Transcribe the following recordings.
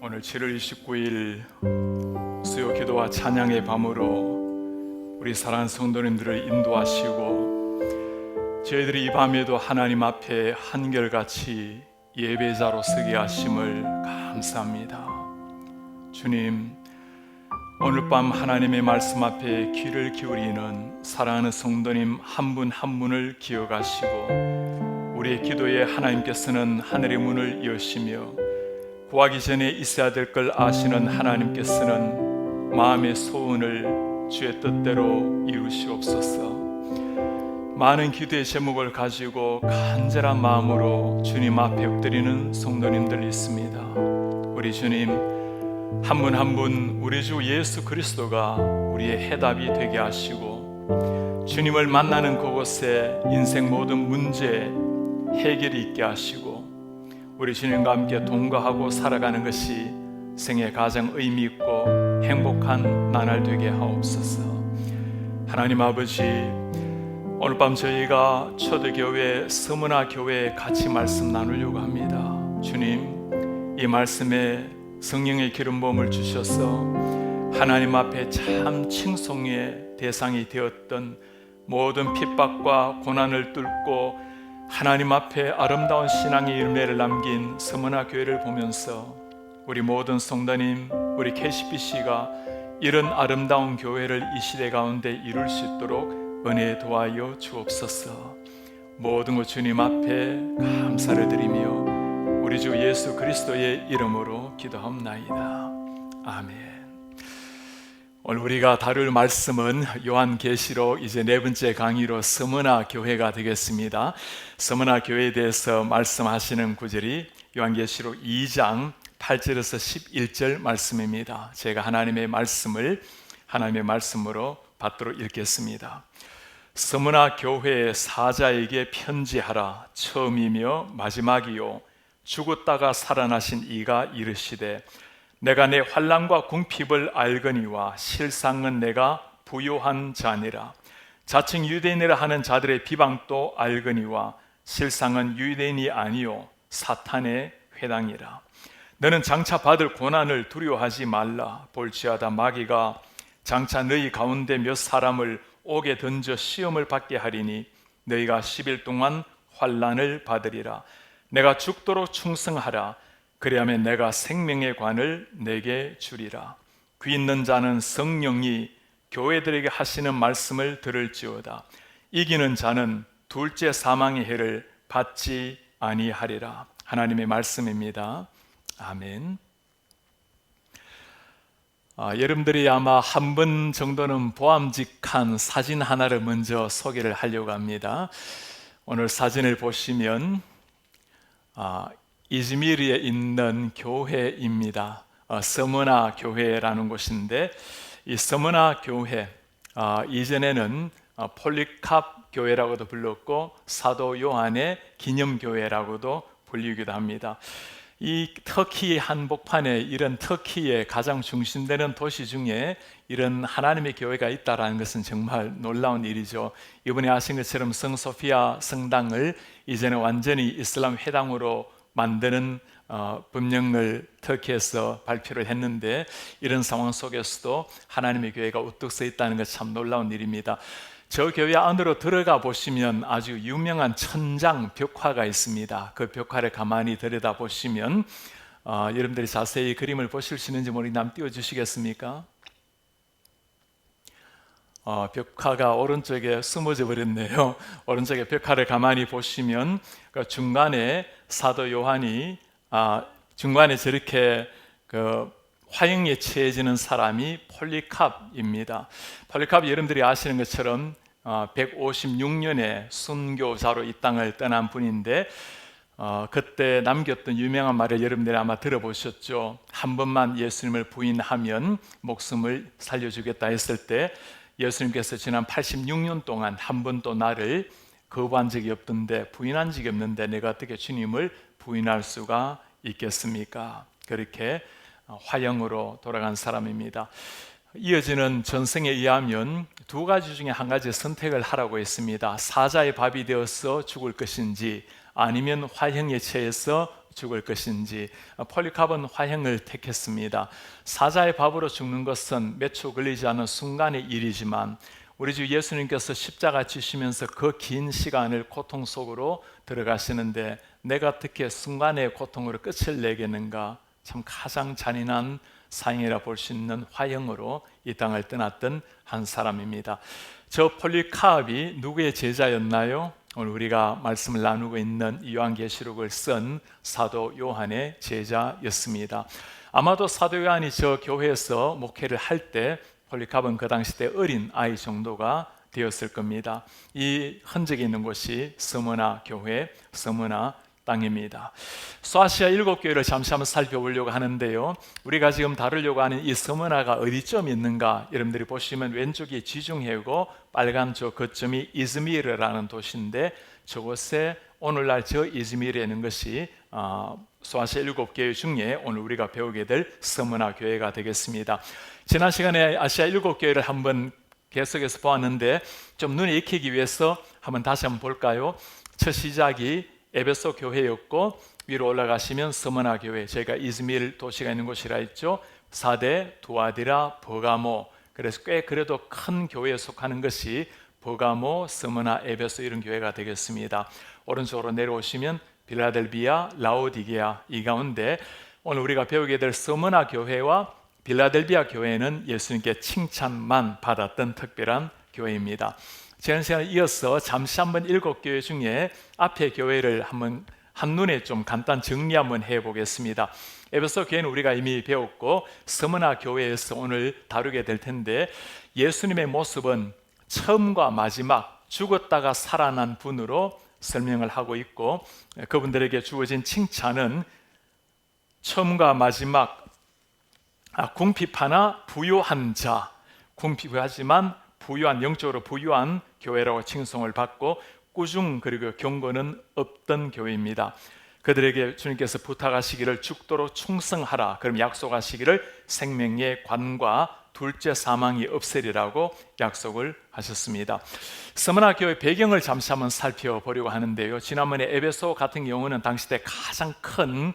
오늘 7월 29일 수요 기도와 찬양의 밤으로 우리 사랑하는 성도님들을 인도하시고 저희들이 이 밤에도 하나님 앞에 한결같이 예배자로 서게 하심을 감사합니다. 주님, 오늘 밤 하나님의 말씀 앞에 귀를 기울이는 사랑하는 성도님 한 분 한 분을 기억하시고 우리의 기도에 하나님께서는 하늘의 문을 여시며 구하기 전에 있어야 될 걸 아시는 하나님께서는 마음의 소원을 주의 뜻대로 이루시옵소서. 많은 기도의 제목을 가지고 간절한 마음으로 주님 앞에 엎드리는 성도님들 있습니다. 우리 주님 한 분 한 분 우리 주 예수 그리스도가 우리의 해답이 되게 하시고 주님을 만나는 그곳에 인생 모든 문제 해결이 있게 하시고 우리 주님과 함께 동거하고 살아가는 것이 생애 가장 의미 있고 행복한 나날 되게 하옵소서. 하나님 아버지, 오늘 밤 저희가 초대교회 서문화 교회에 같이 말씀 나누려고 합니다. 주님, 이 말씀에 성령의 기름 부음을 주셔서 하나님 앞에 참 칭송의 대상이 되었던 모든 핍박과 고난을 뚫고 하나님 앞에 아름다운 신앙의 열매를 남긴 서문화 교회를 보면서 우리 모든 성도님, 우리 KCBC가 이런 아름다운 교회를 이 시대 가운데 이룰 수 있도록 은혜 도와여 주옵소서. 모든 것 주님 앞에 감사를 드리며 우리 주 예수 그리스도의 이름으로 기도합나이다. 아멘. 오늘 우리가 다룰 말씀은 요한계시록 이제 네 번째 강의로 서문화 교회가 되겠습니다. 서문화 교회에 대해서 말씀하시는 구절이 요한계시록 2장 8절에서 11절 말씀입니다. 제가 하나님의 말씀을 하나님의 말씀으로 받도록 읽겠습니다. 서문화 교회의 사자에게 편지하라. 처음이며 마지막이요 죽었다가 살아나신 이가 이르시되 내가 내 환난과 궁핍을 알거니와 실상은 내가 부요한 자니라. 자칭 유대인이라 하는 자들의 비방도 알거니와 실상은 유대인이 아니요 사탄의 회당이라. 너는 장차 받을 고난을 두려워하지 말라. 볼지어다 마귀가 장차 너희 가운데 몇 사람을 옥에 던져 시험을 받게 하리니 너희가 10일 동안 환난을 받으리라. 내가 죽도록 충성하라. 그리하면 내가 생명의 관을 내게 주리라. 귀 있는 자는 성령이 교회들에게 하시는 말씀을 들을지어다. 이기는 자는 둘째 사망의 해를 받지 아니하리라. 하나님의 말씀입니다. 아멘. 여러분들이 아마 한 번 정도는 보암직한 사진 하나를 먼저 소개를 하려고 합니다. 오늘 사진을 보시면 이즈미르에 있는 교회입니다. 서문화 교회라는 곳인데 이 서문화 교회 이전에는 폴리캅 교회라고도 불렀고 사도 요한의 기념교회라고도 불리기도 합니다. 이 터키 한복판에 이런 터키의 가장 중심되는 도시 중에 이런 하나님의 교회가 있다는 것은 정말 놀라운 일이죠. 이번에 아신 것처럼 성소피아 성당을 이제는 완전히 이슬람 회당으로 만드는 법령을 터키에서 발표를 했는데 이런 상황 속에서도 하나님의 교회가 우뚝 서 있다는 것 참 놀라운 일입니다. 저 교회 안으로 들어가 보시면 아주 유명한 천장 벽화가 있습니다. 그 벽화를 가만히 들여다보시면 여러분들이 자세히 그림을 보실 수 있는지 모르겠는데 한번 띄워주시겠습니까? 벽화가 오른쪽에 숨어져 버렸네요. 오른쪽에 벽화를 가만히 보시면 그 중간에 사도 요한이 중간에 저렇게 화형에 처해지는 사람이 폴리캅입니다. 폴리캅 여러분들이 아시는 것처럼 156년에 순교자로 이 땅을 떠난 분인데 그때 남겼던 유명한 말을 여러분들이 아마 들어보셨죠. 한 번만 예수님을 부인하면 목숨을 살려주겠다 했을 때 예수님께서 지난 86년 동안 한 번도 나를 거부한 적이 없던데 부인한 적이 없는데 내가 어떻게 주님을 부인할 수가 있겠습니까? 그렇게 화형으로 돌아간 사람입니다. 이어지는 전승에 의하면 두 가지 중에 한 가지 선택을 하라고 했습니다. 사자의 밥이 되어서 죽을 것인지 아니면 화형에 처해서 죽을 것인지. 폴리카본 화형을 택했습니다. 사자의 밥으로 죽는 것은 몇 초 걸리지 않은 순간의 일이지만 우리 주 예수님께서 십자가 지시면서 그 긴 시간을 고통 속으로 들어가시는데 내가 어떻게 순간의 고통으로 끝을 내겠는가. 참 가장 잔인한 사형이라 볼 수 있는 화형으로 이 땅을 떠났던 한 사람입니다. 저 폴리카업이 누구의 제자였나요? 오늘 우리가 말씀을 나누고 있는 요한계시록을 쓴 사도 요한의 제자였습니다. 아마도 사도 요한이 저 교회에서 목회를 할 때 폴리카업은 그 당시 때 어린 아이 정도가 되었을 겁니다. 이 흔적이 있는 곳이 스무나 교회, 스무나 땅입니다. 소아시아 7교회를 잠시 한번 살펴보려고 하는데요, 우리가 지금 다루려고 하는 이 스무나가 어디쯤 있는가, 여러분들이 보시면 왼쪽이 지중해고 빨간 저 거점이 이즈미르라는 도시인데, 저곳에 오늘날 저 이즈미르에 있는 것이 소아시아 7교회 중에 오늘 우리가 배우게 될 스무나 교회가 되겠습니다. 지난 시간에 아시아 7교회를 한번 계속해서 보았는데 좀 눈에 익히기 위해서 다시 한번 볼까요? 첫 시작이 에베소 교회였고, 위로 올라가시면 스무나 교회, 저희가 이즈미르 도시가 있는 곳이라 했죠. 사대, 두아디라, 버가모, 그래서 꽤 그래도 큰 교회에 속하는 것이 버가모, 스무나, 에베소 이런 교회가 되겠습니다. 오른쪽으로 내려오시면 빌라델비아, 라오디게아, 이 가운데 오늘 우리가 배우게 될 스무나 교회와 빌라델비아 교회는 예수님께 칭찬만 받았던 특별한 교회입니다. 지난 시간에 이어서 잠시 한번 7교회 중에 앞에 교회를 한눈에 좀 간단 정리 한번 해보겠습니다. 에베소 교회는 우리가 이미 배웠고, 스무나 교회에서 오늘 다루게 될 텐데, 예수님의 모습은 처음과 마지막 죽었다가 살아난 분으로 설명을 하고 있고, 그분들에게 주어진 칭찬은 처음과 마지막, 궁핍하나 부유한 자, 궁핍하지만 부유한, 영적으로 부유한 교회라고 칭송을 받고, 꾸중 그리고 경고는 없던 교회입니다. 그들에게 주님께서 부탁하시기를 죽도록 충성하라, 그럼 약속하시기를 생명의 관과 둘째 사망이 없으리라고 약속을 하셨습니다. 스무나 교회 배경을 잠시 한번 살펴보려고 하는데요, 지난번에 에베소 같은 경우는 당시 때 가장 큰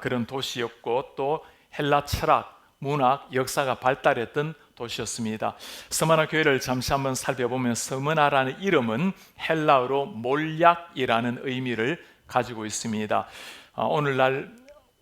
그런 도시였고, 또 헬라 철학, 문학, 역사가 발달했던 도시였습니다. 스무나 교회를 잠시 한번 살펴보면, 스무나라는 이름은 헬라어로 몰약이라는 의미를 가지고 있습니다. 오늘날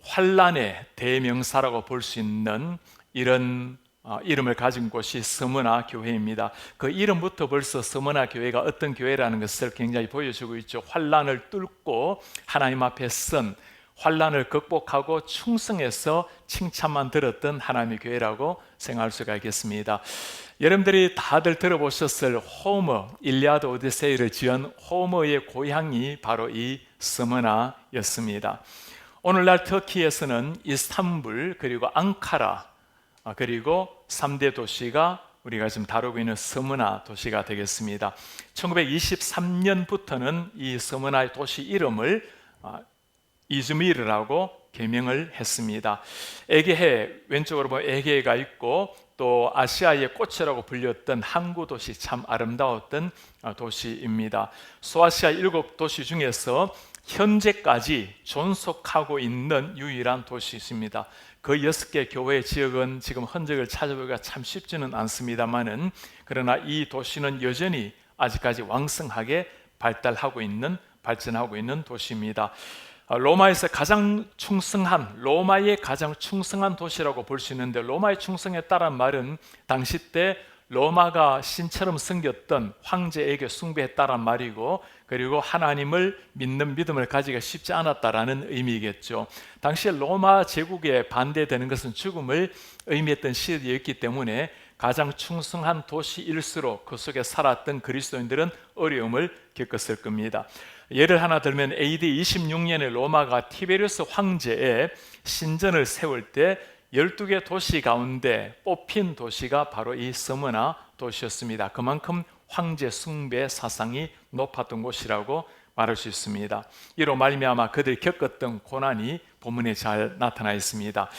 환란의 대명사라고 볼 수 있는 이런 이름을 가진 곳이 스무나 교회입니다. 그 이름부터 벌써 스무나 교회가 어떤 교회라는 것을 굉장히 보여주고 있죠. 환란을 뚫고 하나님 앞에 선, 환란을 극복하고 충성해서 칭찬만 들었던 하나님의 교회라고 생각할 수가 있겠습니다. 여러분들이 다들 들어보셨을 호머, 일리아드 오디세이를 지은 호머의 고향이 바로 이 스무나였습니다. 오늘날 터키에서는 이스탄불, 그리고 앙카라, 그리고 3대 도시가 우리가 지금 다루고 있는 스무나 도시가 되겠습니다. 1923년부터는 이 스무나의 도시 이름을 이즈미르라고 개명을 했습니다. 에게해, 왼쪽으로 보면 에게해가 있고, 또 아시아의 꽃이라고 불렸던 항구 도시, 참 아름다웠던 도시입니다. 소아시아 7도시 중에서 현재까지 존속하고 있는 유일한 도시입니다. 그 6개 교회 지역은 지금 흔적을 찾아보기가 참 쉽지는 않습니다만은, 그러나 이 도시는 여전히 아직까지 왕성하게 발전하고 있는 도시입니다. 로마에서 로마의 가장 충성한 도시라고 볼 수 있는데, 로마에 충성했다는 말은 당시 때 로마가 신처럼 섬겼던 황제에게 숭배했다는 말이고, 그리고 하나님을 믿는 믿음을 가지기가 쉽지 않았다라는 의미겠죠. 당시에 로마 제국에 반대되는 것은 죽음을 의미했던 시대였기 때문에 가장 충성한 도시일수록 그 속에 살았던 그리스도인들은 어려움을 겪었을 겁니다. 예를 하나 들면 AD 26년에 로마가 티베리우스 황제의 신전을 세울 때 12개 도시 가운데 뽑힌 도시가 바로 이 스무나 도시였습니다. 그만큼 황제 숭배 사상이 높았던 곳이라고 말할 수 있습니다. 이로 말미암아 그들이 겪었던 고난이 본문에 잘 나타나 있습니다.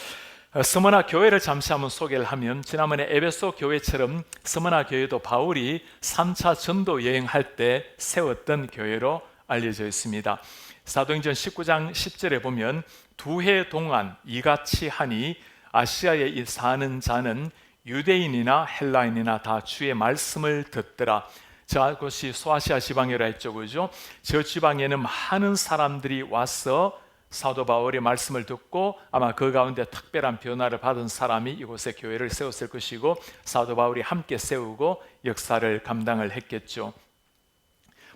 스무나 교회를 잠시 한번 소개를 하면, 지난번에 에베소 교회처럼 스무나 교회도 바울이 3차 전도 여행할 때 세웠던 교회로 알려져 있습니다. 사도행전 19장 10절에 보면 두 해 동안 이같이 하니 아시아에 사는 자는 유대인이나 헬라인이나 다 주의 말씀을 듣더라. 저곳이 소아시아 지방이라 했죠, 그죠? 저 지방에는 많은 사람들이 와서 사도 바울의 말씀을 듣고 아마 그 가운데 특별한 변화를 받은 사람이 이곳에 교회를 세웠을 것이고 사도 바울이 함께 세우고 역사를 감당을 했겠죠.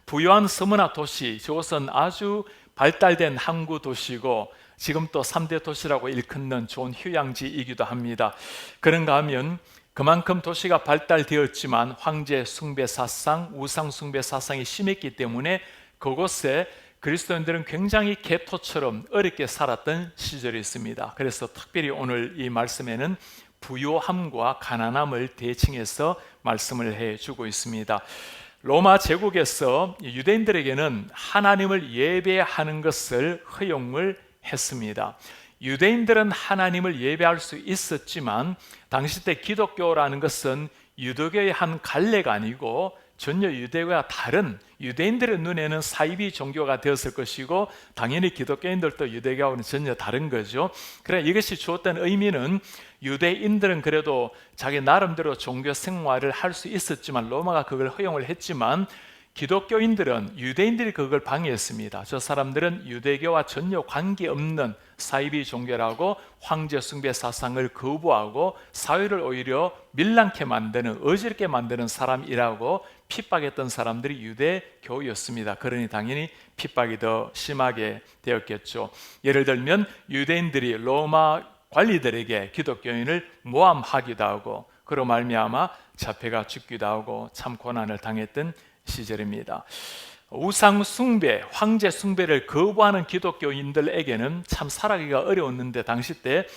부유한 서머나 도시, 저곳은 아주 발달된 항구 도시고 지금 또 3대 도시라고 일컫는 좋은 휴양지이기도 합니다. 그런가 하면 그만큼 도시가 발달되었지만 황제 숭배 사상, 우상 숭배 사상이 심했기 때문에 그곳에 그리스도인들은 굉장히 개토처럼 어렵게 살았던 시절이 있습니다. 그래서 특별히 오늘 이 말씀에는 부요함과 가난함을 대칭해서 말씀을 해주고 있습니다. 로마 제국에서 유대인들에게는 하나님을 예배하는 것을 허용을 했습니다. 유대인들은 하나님을 예배할 수 있었지만 당시 때 기독교라는 것은 유대교의 한 갈래가 아니고 전혀 유대교와 다른, 유대인들의 눈에는 사이비 종교가 되었을 것이고 당연히 기독교인들도 유대교하고는 전혀 다른 거죠. 그래 이것이 주었던 의미는 유대인들은 그래도 자기 나름대로 종교 생활을 할 수 있었지만 로마가 그걸 허용을 했지만 기독교인들은 유대인들이 그걸 방해했습니다. 저 사람들은 유대교와 전혀 관계없는 사이비 종교라고 황제 숭배 사상을 거부하고 사회를 오히려 밀랑케 만드는, 어지럽게 만드는 사람이라고 핍박했던 사람들이 유대교였습니다. 그러니 당연히 핍박이 더 심하게 되었겠죠. 예를 들면 유대인들이 로마 관리들에게 기독교인을 모함하기도 하고 그로 말미암아 잡혀가 죽기도 하고 참 고난을 당했던 시절입니다. 우상 숭배, 황제 숭배를 거부하는 기독교인들에게는 참 살아가기가 어려웠는데 당시 때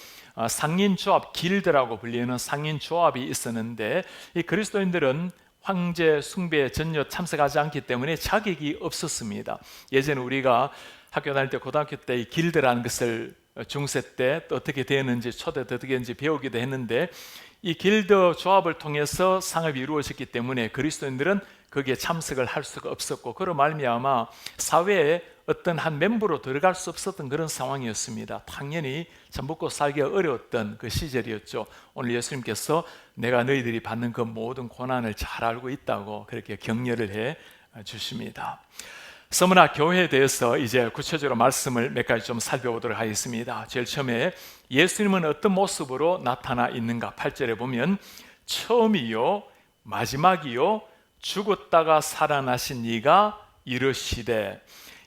상인조합, 길드라고 불리는 상인조합이 있었는데 이 그리스도인들은 황제 숭배에 전혀 참석하지 않기 때문에 자격이 없었습니다. 예전에 우리가 학교 다닐 때 고등학교 때 이 길드라는 것을 중세 때 또 어떻게 되었는지 초대 때 어떻게 했는지 배우기도 했는데 이 길드 조합을 통해서 상업이 이루어졌기 때문에 그리스도인들은 거기에 참석을 할 수가 없었고 그로 말미암아 사회에 어떤 한 멤버로 들어갈 수 없었던 그런 상황이었습니다. 당연히 참 먹고 살기가 어려웠던 그 시절이었죠. 오늘 예수님께서 내가 너희들이 받는 그 모든 고난을 잘 알고 있다고 그렇게 격려를 해 주십니다. 서머나 교회에 대해서 이제 구체적으로 말씀을 몇 가지 좀 살펴보도록 하겠습니다. 제일 처음에 예수님은 어떤 모습으로 나타나 있는가? 8절에 보면 처음이요 마지막이요 죽었다가 살아나신 이가 이르시되,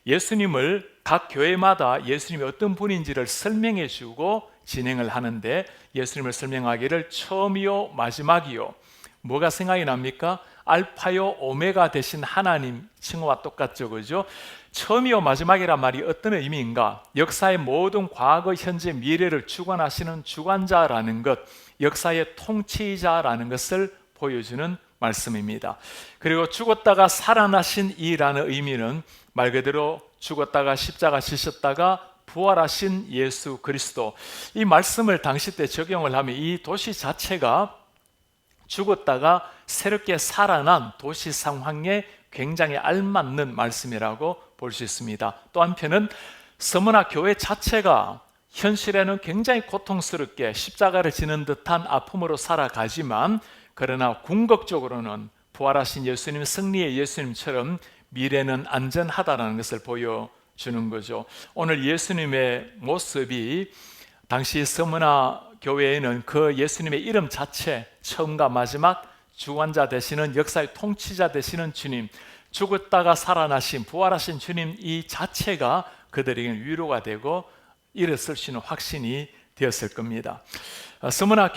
예수님을 각 교회마다 예수님이 어떤 분인지를 설명해 주고 진행을 하는데 예수님을 설명하기를 처음이요 마지막이요, 뭐가 생각이 납니까? 알파요 오메가 되신 하나님 칭호와 똑같죠, 그죠? 처음이요 마지막이란 말이 어떤 의미인가? 역사의 모든 과거, 현재, 미래를 주관하시는 주관자라는 것, 역사의 통치자라는 것을 보여주는 말씀입니다. 그리고 죽었다가 살아나신 이라는 의미는 말 그대로 죽었다가 십자가 지셨다가 부활하신 예수 그리스도, 이 말씀을 당시 때 적용을 하면 이 도시 자체가 죽었다가 새롭게 살아난 도시 상황에 굉장히 알맞는 말씀이라고 볼 수 있습니다. 또 한편은 서머나 교회 자체가 현실에는 굉장히 고통스럽게 십자가를 지는 듯한 아픔으로 살아가지만 그러나 궁극적으로는 부활하신 예수님, 승리의 예수님처럼 미래는 안전하다는 것을 보여주는 거죠. 오늘 예수님의 모습이 당시 서머나 교회에는 그 예수님의 이름 자체, 처음과 마지막 주관자 되시는, 역사의 통치자 되시는 주님, 죽었다가 살아나신 부활하신 주님, 이 자체가 그들에게는 위로가 되고 일어설 수 있는 확신이 되었을 겁니다. 서머나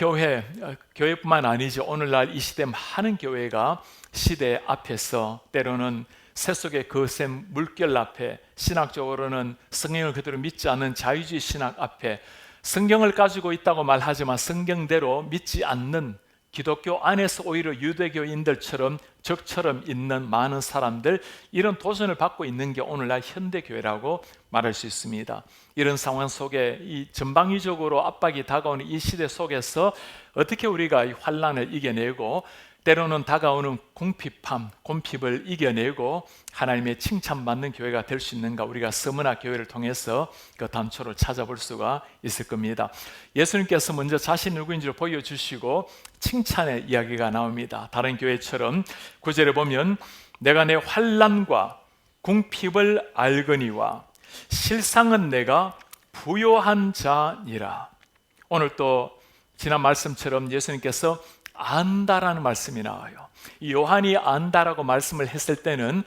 교회뿐만 아니죠. 오늘날 이 시대 많은 교회가 시대 앞에서 때로는 새 속의 거센 물결 앞에, 신학적으로는 성경을 그대로 믿지 않는 자유주의 신학 앞에 성경을 가지고 있다고 말하지만 성경대로 믿지 않는, 기독교 안에서 오히려 유대교인들처럼 적처럼 있는 많은 사람들, 이런 도전을 받고 있는 게 오늘날 현대교회라고 말할 수 있습니다. 이런 상황 속에 이 전방위적으로 압박이 다가오는 이 시대 속에서 어떻게 우리가 이 환난을 이겨내고 때로는 다가오는 공핍을 이겨내고 하나님의 칭찬받는 교회가 될 수 있는가, 우리가 서문화 교회를 통해서 그 단초를 찾아볼 수가 있을 겁니다. 예수님께서 먼저 자신이 누구인지를 보여주시고 칭찬의 이야기가 나옵니다. 다른 교회처럼 9절에 보면 내가 내 환난과 궁핍을 알거니와 실상은 내가 부요한 자니라. 오늘 또 지난 말씀처럼 예수님께서 안다라는 말씀이 나와요. 이 요한이 안다라고 말씀을 했을 때는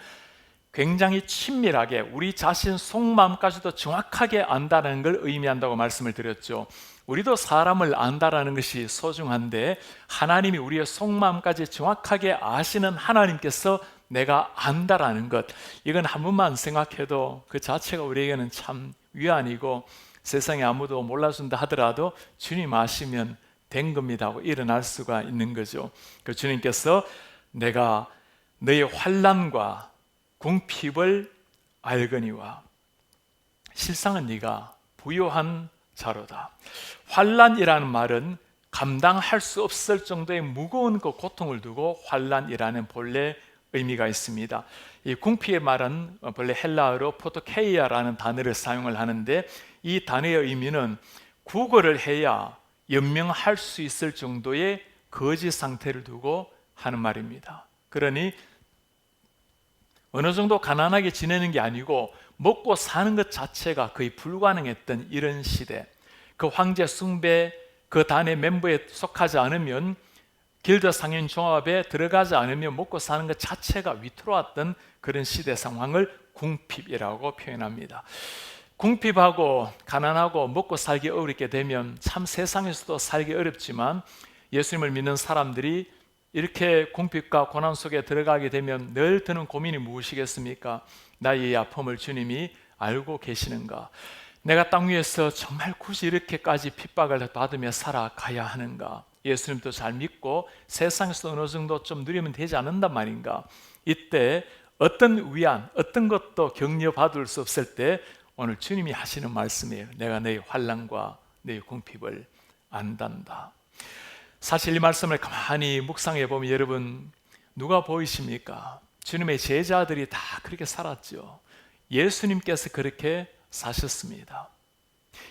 굉장히 친밀하게 우리 자신 속마음까지도 정확하게 안다는 걸 의미한다고 말씀을 드렸죠. 우리도 사람을 안다라는 것이 소중한데 하나님이 우리의 속마음까지 정확하게 아시는 하나님께서 내가 안다라는 것, 이건 한 번만 생각해도 그 자체가 우리에게는 참 위안이고 세상에 아무도 몰라준다 하더라도 주님 아시면 된 겁니다 하고 일어날 수가 있는 거죠. 그 주님께서 내가 너의 환난과 궁핍을 알거니와 실상은 네가 부요한 자로다. 환난이라는 말은 감당할 수 없을 정도의 무거운 그 고통을 두고 환난이라는 본래 의미가 있습니다. 이 궁핍의 말은 본래 헬라어로 포토케이아라는 단어를 사용을 하는데 이 단어의 의미는 구걸을 해야 연명할 수 있을 정도의 거지 상태를 두고 하는 말입니다. 그러니 어느 정도 가난하게 지내는 게 아니고 먹고 사는 것 자체가 거의 불가능했던 이런 시대, 그 황제 숭배 그 단의 멤버에 속하지 않으면, 길드 상인 종합에 들어가지 않으면 먹고 사는 것 자체가 위태로웠던 그런 시대 상황을 궁핍이라고 표현합니다. 궁핍하고 가난하고 먹고 살기 어렵게 되면 참 세상에서도 살기 어렵지만 예수님을 믿는 사람들이 이렇게 궁핍과 고난 속에 들어가게 되면 늘 드는 고민이 무엇이겠습니까? 나의 아픔을 주님이 알고 계시는가? 내가 땅 위에서 정말 굳이 이렇게까지 핍박을 받으며 살아가야 하는가? 예수님도 잘 믿고 세상에서 어느 정도 좀 누리면 되지 않는단 말인가? 이때 어떤 위안, 어떤 것도 격려받을 수 없을 때 오늘 주님이 하시는 말씀이에요. 내가 너의 환난과 너의 궁핍을 안단다. 사실 이 말씀을 가만히 묵상해 보면 여러분, 누가 보이십니까? 주님의 제자들이 다 그렇게 살았죠. 예수님께서 그렇게 사셨습니다.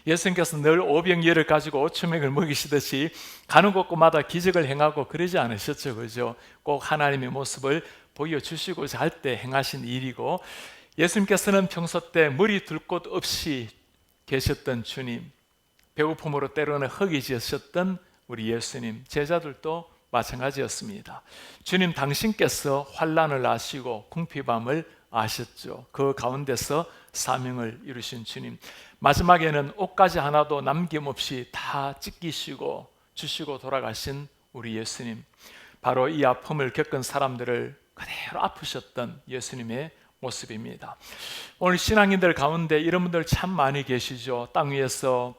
예수님께서 늘 오병이어를 가지고 5,000명을 먹이시듯이 가는 곳곳마다 기적을 행하고 그러지 않으셨죠, 그죠? 꼭 하나님의 모습을 보여주시고자 할 때 행하신 일이고, 예수님께서는 평소 때 머리 둘 곳 없이 계셨던 주님, 배고픔으로 때로는 허기지셨던 우리 예수님, 제자들도 마찬가지였습니다. 주님 당신께서 환난을 아시고 궁핍함을 아셨죠. 그 가운데서 사명을 이루신 주님, 마지막에는 옷가지 하나도 남김없이 다 찢기시고 주시고 돌아가신 우리 예수님, 바로 이 아픔을 겪은 사람들을 그대로 아프셨던 예수님의 모습입니다. 오늘 신앙인들 가운데 이런 분들 참 많이 계시죠. 땅 위에서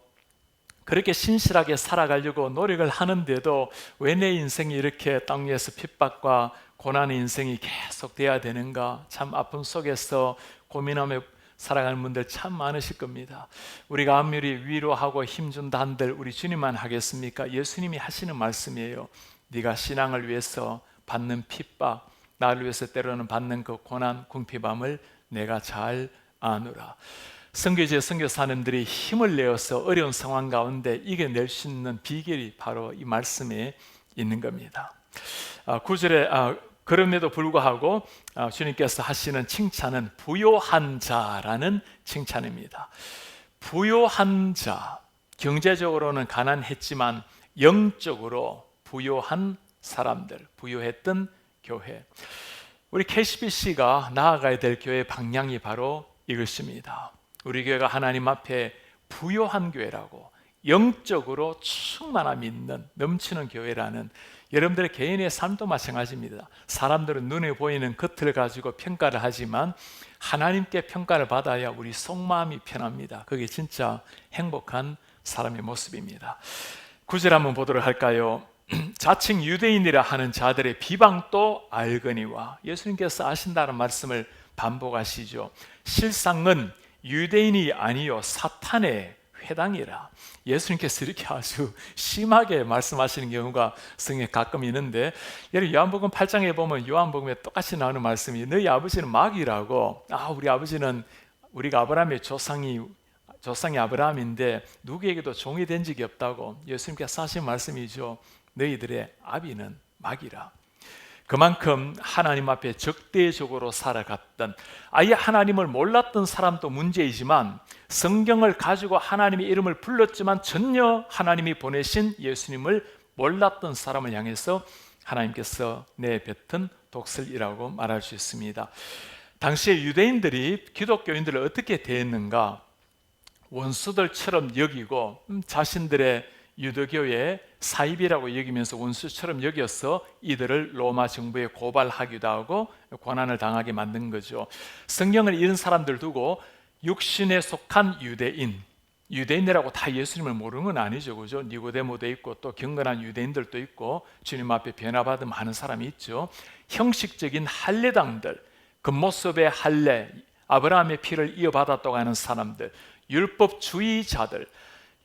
그렇게 신실하게 살아가려고 노력을 하는데도 왜 내 인생이 이렇게 땅 위에서 핍박과 고난의 인생이 계속 돼야 되는가? 참 아픔 속에서 고민하며 살아가는 분들 참 많으실 겁니다. 우리가 아무리 위로하고 힘준다 한들 우리 주님만 하겠습니까? 예수님이 하시는 말씀이에요. 네가 신앙을 위해서 받는 핍박, 나를 위해서 때로는 받는 그 고난, 궁핍함을 내가 잘 아노라. 선교제 선교사님들이 힘을 내어서 어려운 상황 가운데 이겨낼 수 있는 비결이 바로 이 말씀에 있는 겁니다. 9절에 그럼에도 불구하고 주님께서 하시는 칭찬은 부요한 자라는 칭찬입니다. 부요한 자, 경제적으로는 가난했지만 영적으로 부요한 사람들, 부요했던 교회. 우리 KCBC가 나아가야 될 교회의 방향이 바로 이것입니다. 우리 교회가 하나님 앞에 부요한 교회라고, 영적으로 충만함이 있는 넘치는 교회라는, 여러분들의 개인의 삶도 마찬가지입니다. 사람들은 눈에 보이는 겉을 가지고 평가를 하지만 하나님께 평가를 받아야 우리 속마음이 편합니다. 그게 진짜 행복한 사람의 모습입니다. 9절 한번 보도록 할까요? 자칭 유대인이라 하는 자들의 비방도 알거니와, 예수님께서 아신다는 말씀을 반복하시죠. 실상은 유대인이 아니요 사탄의 회당이라. 예수님께서 이렇게 아주 심하게 말씀하시는 경우가 성경에 가끔 있는데, 예를 요한복음 8장에 보면 요한복음에 똑같이 나오는 말씀이 너희 아버지는 마귀라고, 우리가 아브라함의 조상이 아브라함인데 누구에게도 종이 된 적이 없다고 예수님께서 하신 말씀이죠. 너희들의 아비는 마귀라. 그만큼 하나님 앞에 적대적으로 살아갔던, 아예 하나님을 몰랐던 사람도 문제이지만 성경을 가지고 하나님의 이름을 불렀지만 전혀 하나님이 보내신 예수님을 몰랐던 사람을 향해서 하나님께서 내뱉은 독설이라고 말할 수 있습니다. 당시에 유대인들이 기독교인들을 어떻게 대했는가? 원수들처럼 여기고 자신들의 유대교의 사입이라고 여기면서 원수처럼 여겨서 이들을 로마 정부에 고발하기도 하고 고난을 당하게 만든 거죠. 성경을 잃은 사람들 두고 육신에 속한 유대인이라고 다 예수님을 모르는 건 아니죠, 그죠? 니고데모도 있고 또 경건한 유대인들도 있고 주님 앞에 변화받은 많은 사람이 있죠. 형식적인 할례당들, 겉모습의 할례, 아브라함의 피를 이어받았다고 하는 사람들, 율법주의자들,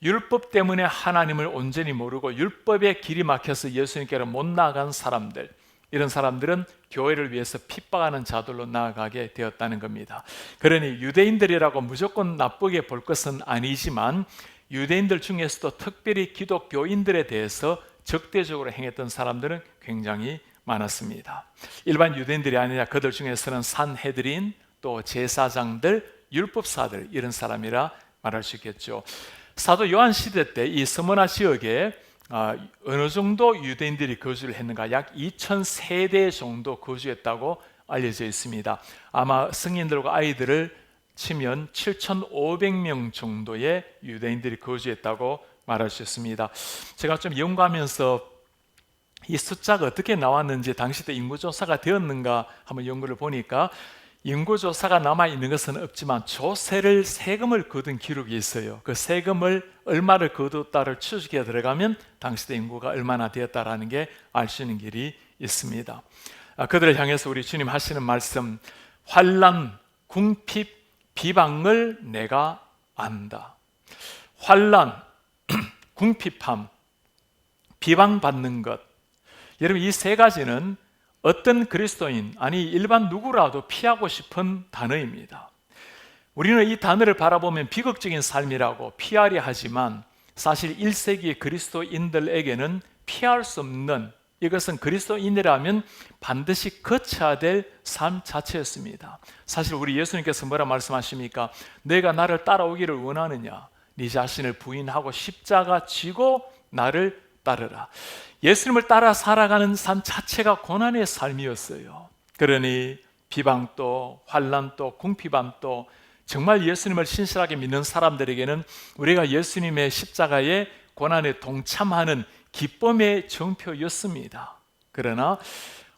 율법 때문에 하나님을 온전히 모르고 율법의 길이 막혀서 예수님께로 못 나아간 사람들, 이런 사람들은 교회를 위해서 핍박하는 자들로 나아가게 되었다는 겁니다. 그러니 유대인들이라고 무조건 나쁘게 볼 것은 아니지만 유대인들 중에서도 특별히 기독교인들에 대해서 적대적으로 행했던 사람들은 굉장히 많았습니다. 일반 유대인들이 아니라 그들 중에서는 산헤드린, 또 제사장들, 율법사들, 이런 사람이라 말할 수 있겠죠. 사도 요한 시대 때 이 스무나 지역에 어느 정도 유대인들이 거주를 했는가? 약 2000세대 정도 거주했다고 알려져 있습니다. 아마 성인들과 아이들을 치면 7500명 정도의 유대인들이 거주했다고 말할 수 있습니다. 제가 좀 연구하면서 이 숫자가 어떻게 나왔는지, 당시 때 인구조사가 되었는가 한번 연구를 보니까 인구조사가 남아있는 것은 없지만 세금을 거둔 기록이 있어요. 그 세금을 얼마를 거뒀다를 추적해 들어가면 당시 때 인구가 얼마나 되었다라는 게 알 수 있는 길이 있습니다. 그들을 향해서 우리 주님 하시는 말씀, 환난, 궁핍, 비방을 내가 안다. 환난, 궁핍함, 비방받는 것, 여러분 이 세 가지는 어떤 그리스도인, 아니 일반 누구라도 피하고 싶은 단어입니다. 우리는 이 단어를 바라보면 비극적인 삶이라고 피하려 하지만 사실 1세기 그리스도인들에게는 피할 수 없는, 이것은 그리스도인이라면 반드시 거쳐야 될 삶 자체였습니다. 사실 우리 예수님께서 뭐라 말씀하십니까? 내가 나를 따라오기를 원하느냐? 네 자신을 부인하고 십자가 지고 나를 따르라. 예수님을 따라 살아가는 삶 자체가 고난의 삶이었어요. 그러니 비방도, 환난도, 궁핍함도 정말 예수님을 신실하게 믿는 사람들에게는 우리가 예수님의 십자가의 고난에 동참하는 기쁨의 정표였습니다. 그러나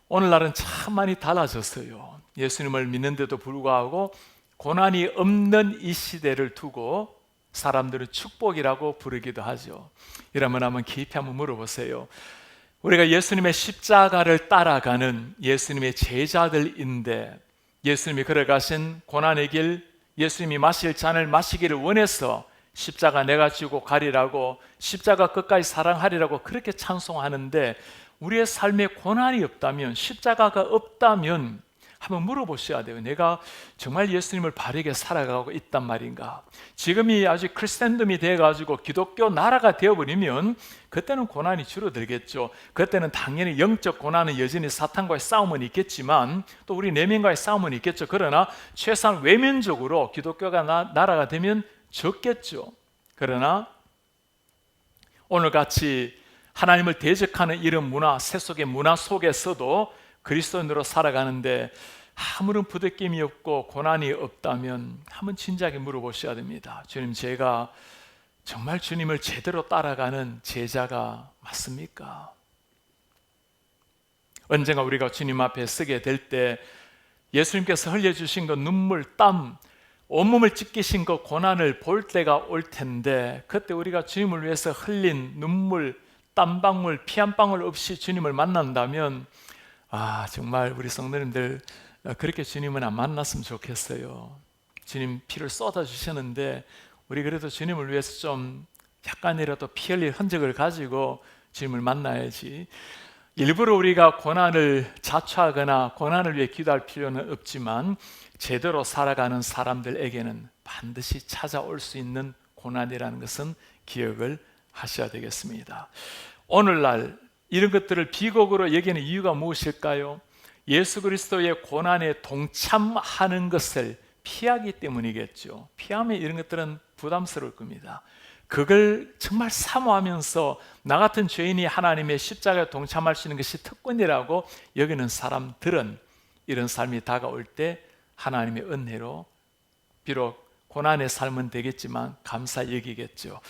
오늘날은 참 많이 달라졌어요. 예수님을 믿는데도 불구하고 고난이 없는 이 시대를 두고 사람들은 축복이라고 부르기도 하죠. 이러면 한번 깊이 한번 물어보세요. 우리가 예수님의 십자가를 따라가는 예수님의 제자들인데 예수님이 걸어가신 고난의 길, 예수님이 마실 잔을 마시기를 원해서 십자가 내가 지고 가리라고, 십자가 끝까지 사랑하리라고 그렇게 찬송하는데 우리의 삶에 고난이 없다면, 십자가가 없다면 한번 물어보셔야 돼요. 내가 정말 예수님을 바르게 살아가고 있단 말인가? 지금이 아직 크리스텐덤이 돼가지고 기독교 나라가 되어버리면 그때는 고난이 줄어들겠죠. 그때는 당연히 영적 고난은 여전히 사탄과의 싸움은 있겠지만 또 우리 내면과의 싸움은 있겠죠. 그러나 최소한 외면적으로 기독교가 나라가 되면 적겠죠. 그러나 오늘같이 하나님을 대적하는 이런 문화, 세속의 문화 속에서도 그리스도인으로 살아가는데 아무런 부대낌이 없고 고난이 없다면 한번 진지하게 물어보셔야 됩니다. 주님, 제가 정말 주님을 제대로 따라가는 제자가 맞습니까? 언젠가 우리가 주님 앞에 서게 될 때 예수님께서 흘려주신 그 눈물, 땀, 온몸을 찢기신 그 고난을 볼 때가 올 텐데 그때 우리가 주님을 위해서 흘린 눈물, 땀방울, 피 한 방울 없이 주님을 만난다면 정말 우리 성도님들 그렇게 주님은 안 만났으면 좋겠어요. 주님 피를 쏟아주셨는데 우리 그래도 주님을 위해서 좀 약간이라도 피 흘릴 흔적을 가지고 주님을 만나야지. 일부러 우리가 고난을 자초하거나 고난을 위해 기도할 필요는 없지만 제대로 살아가는 사람들에게는 반드시 찾아올 수 있는 고난이라는 것은 기억을 하셔야 되겠습니다. 오늘날 이런 것들을 비극으로 여기는 이유가 무엇일까요? 예수 그리스도의 고난에 동참하는 것을 피하기 때문이겠죠. 피하면 이런 것들은 부담스러울 겁니다. 그걸 정말 사모하면서 나 같은 죄인이 하나님의 십자가에 동참할 수 있는 것이 특권이라고 여기는 사람들은 이런 삶이 다가올 때 하나님의 은혜로 비록 고난의 삶은 되겠지만 감사 여기겠죠.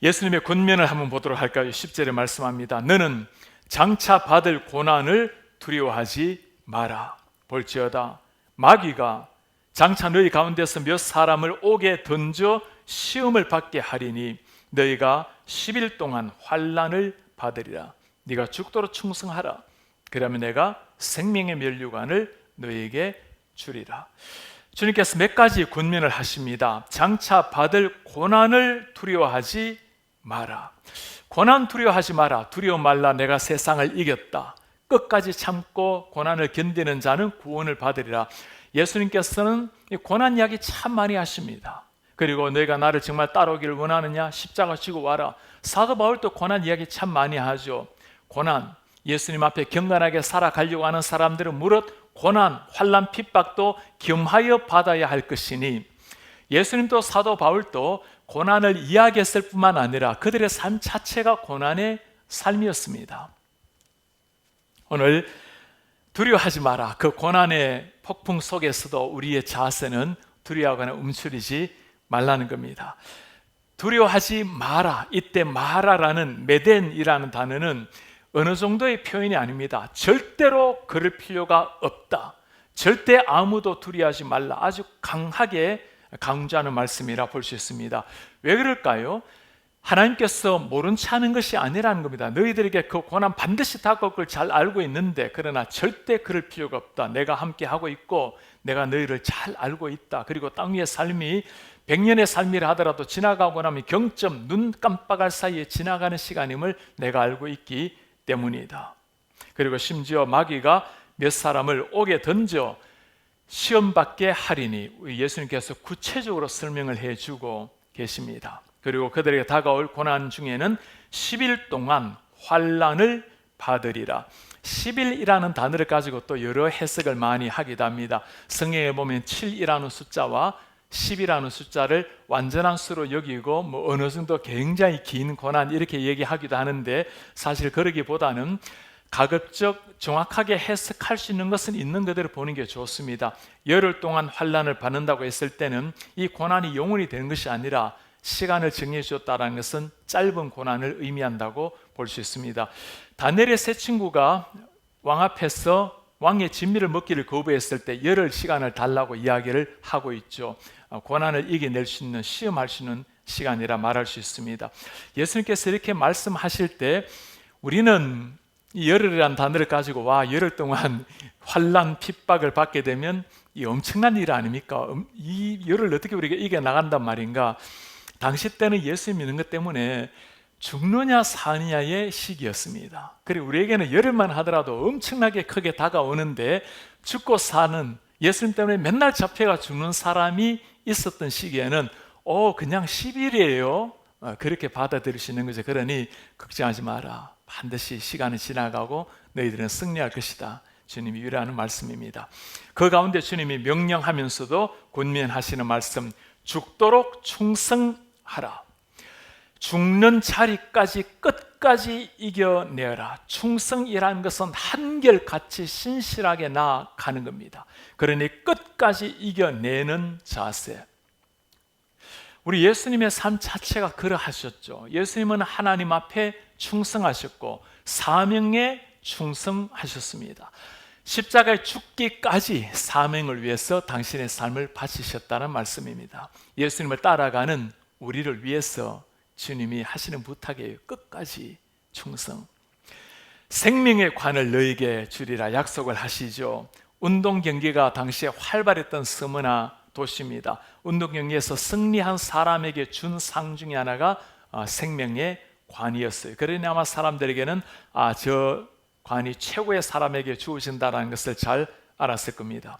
예수님의 권면을 한번 보도록 할까요? 10절에 말씀합니다. 너는 장차 받을 고난을 두려워하지 마라. 볼지어다 마귀가 장차 너희 가운데서 몇 사람을 옥에 던져 시험을 받게 하리니 너희가 10일 동안 환난을 받으리라. 네가 죽도록 충성하라. 그러면 내가 생명의 면류관을 너희에게 주리라. 주님께서 몇 가지 권면을 하십니다. 장차 받을 고난을 두려워하지 마라. 고난 두려워하지 마라. 두려워 말라. 내가 세상을 이겼다. 끝까지 참고 고난을 견디는 자는 구원을 받으리라. 예수님께서는 고난 이야기 참 많이 하십니다. 그리고 너희가 나를 정말 따라오기를 원하느냐? 십자가 지고 와라. 사도 바울도 고난 이야기 참 많이 하죠. 고난, 예수님 앞에 경건하게 살아가려고 하는 사람들은 무릇 고난, 환난, 핍박도 겸하여 받아야 할 것이니 예수님도 사도 바울도 고난을 이야기했을 뿐만 아니라 그들의 삶 자체가 고난의 삶이었습니다. 오늘 두려워하지 마라. 그 고난의 폭풍 속에서도 우리의 자세는 두려워하거나 움츠리지 말라는 겁니다. 두려워하지 마라. 이때 마라라는 메덴이라는 단어는 어느 정도의 표현이 아닙니다. 절대로 그럴 필요가 없다. 절대 아무도 두려워하지 말라. 아주 강하게 강조하는 말씀이라 볼 수 있습니다. 왜 그럴까요? 하나님께서 모른 체 하는 것이 아니라는 겁니다. 너희들에게 그 고난 반드시 다가올 걸 잘 알고 있는데 그러나 절대 그럴 필요가 없다. 내가 함께 하고 있고 내가 너희를 잘 알고 있다. 그리고 땅 위의 삶이 100년의 삶이라 하더라도 지나가고 나면 경점 눈 깜빡할 사이에 지나가는 시간임을 내가 알고 있기 때문이다. 그리고 심지어 마귀가 몇 사람을 옥에 던져 시험받게 하리니 예수님께서 구체적으로 설명을 해주고 계십니다. 그리고 그들에게 다가올 고난 중에는 10일 동안 환난을 받으리라. 10일이라는 단어를 가지고 또 여러 해석을 많이 하기도 합니다. 성경에 보면 7이라는 숫자와 10이라는 숫자를 완전한 수로 여기고 어느 정도 굉장히 긴 고난 이렇게 얘기하기도 하는데 사실 그러기보다는 가급적 정확하게 해석할 수 있는 것은 있는 그대로 보는 게 좋습니다. 열흘 동안 환난을 받는다고 했을 때는 이 고난이 영원히 되는 것이 아니라 시간을 정해 주었다는 것은 짧은 고난을 의미한다고 볼 수 있습니다. 다니엘의 세 친구가 왕 앞에서 왕의 진미를 먹기를 거부했을 때 열흘 시간을 달라고 이야기를 하고 있죠. 고난을 이겨낼 수 있는, 시험할 수 있는 시간이라 말할 수 있습니다. 예수님께서 이렇게 말씀하실 때 우리는 이 열흘이라는 단어를 가지고 열흘 동안 환난 핍박을 받게 되면 이 엄청난 일 아닙니까? 이 열흘을 어떻게 우리가 이겨나간단 말인가? 당시 때는 예수 믿는 것 때문에 죽느냐 사느냐의 시기였습니다. 그리고 우리에게는 열흘만 하더라도 엄청나게 크게 다가오는데 죽고 사는, 예수님 때문에 맨날 잡혀가 죽는 사람이 있었던 시기에는 그냥 10일이에요 그렇게 받아들이시는 거죠. 그러니 걱정하지 마라. 반드시 시간이 지나가고 너희들은 승리할 것이다. 주님이 유래하는 말씀입니다. 그 가운데 주님이 명령하면서도 권면하시는 말씀, 죽도록 충성하라. 죽는 자리까지 끝까지 이겨내라. 충성이라는 것은 한결같이 신실하게 나아가는 겁니다. 그러니 끝까지 이겨내는 자세. 우리 예수님의 삶 자체가 그러하셨죠. 예수님은 하나님 앞에 충성하셨고 사명에 충성하셨습니다. 십자가에 죽기까지 사명을 위해서 당신의 삶을 바치셨다는 말씀입니다. 예수님을 따라가는 우리를 위해서 주님이 하시는 부탁이에요. 끝까지 충성. 생명의 관을 너에게 주리라 약속을 하시죠. 운동 경기가 당시에 활발했던 스무나 도시입니다. 운동 경기에서 승리한 사람에게 준 상 중에 하나가 생명의 관이었어요. 그러니 아마 사람들에게는 저 관이 최고의 사람에게 주어진다는 것을 잘 알았을 겁니다.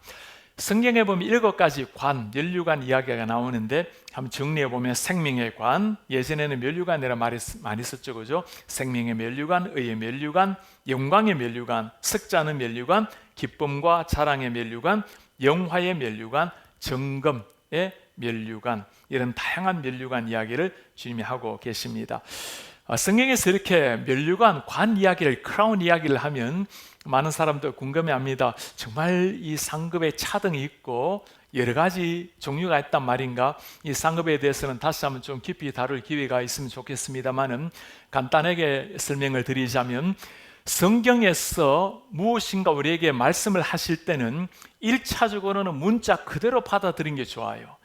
성경에 보면 7가지 관, 면류관 이야기가 나오는데 한번 정리해 보면 생명의 관, 예전에는 면류관이라는 말이 많이 썼죠, 그죠? 생명의 면류관, 의의 면류관, 영광의 면류관, 석자는 면류관, 기쁨과 자랑의 면류관, 영화의 면류관, 정금의 면류관, 이런 다양한 면류관 이야기를 주님이 하고 계십니다. 성경에서 이렇게 면류관, 관 이야기를, 크라운 이야기를 하면 많은 사람들 궁금해합니다. 정말 이 상급에 차등이 있고 여러 가지 종류가 있단 말인가? 이 상급에 대해서는 다시 한번 좀 깊이 다룰 기회가 있으면 좋겠습니다만은 간단하게 설명을 드리자면, 성경에서 무엇인가 우리에게 말씀을 하실 때는 1차적으로는 문자 그대로 받아들이는 게 좋아요.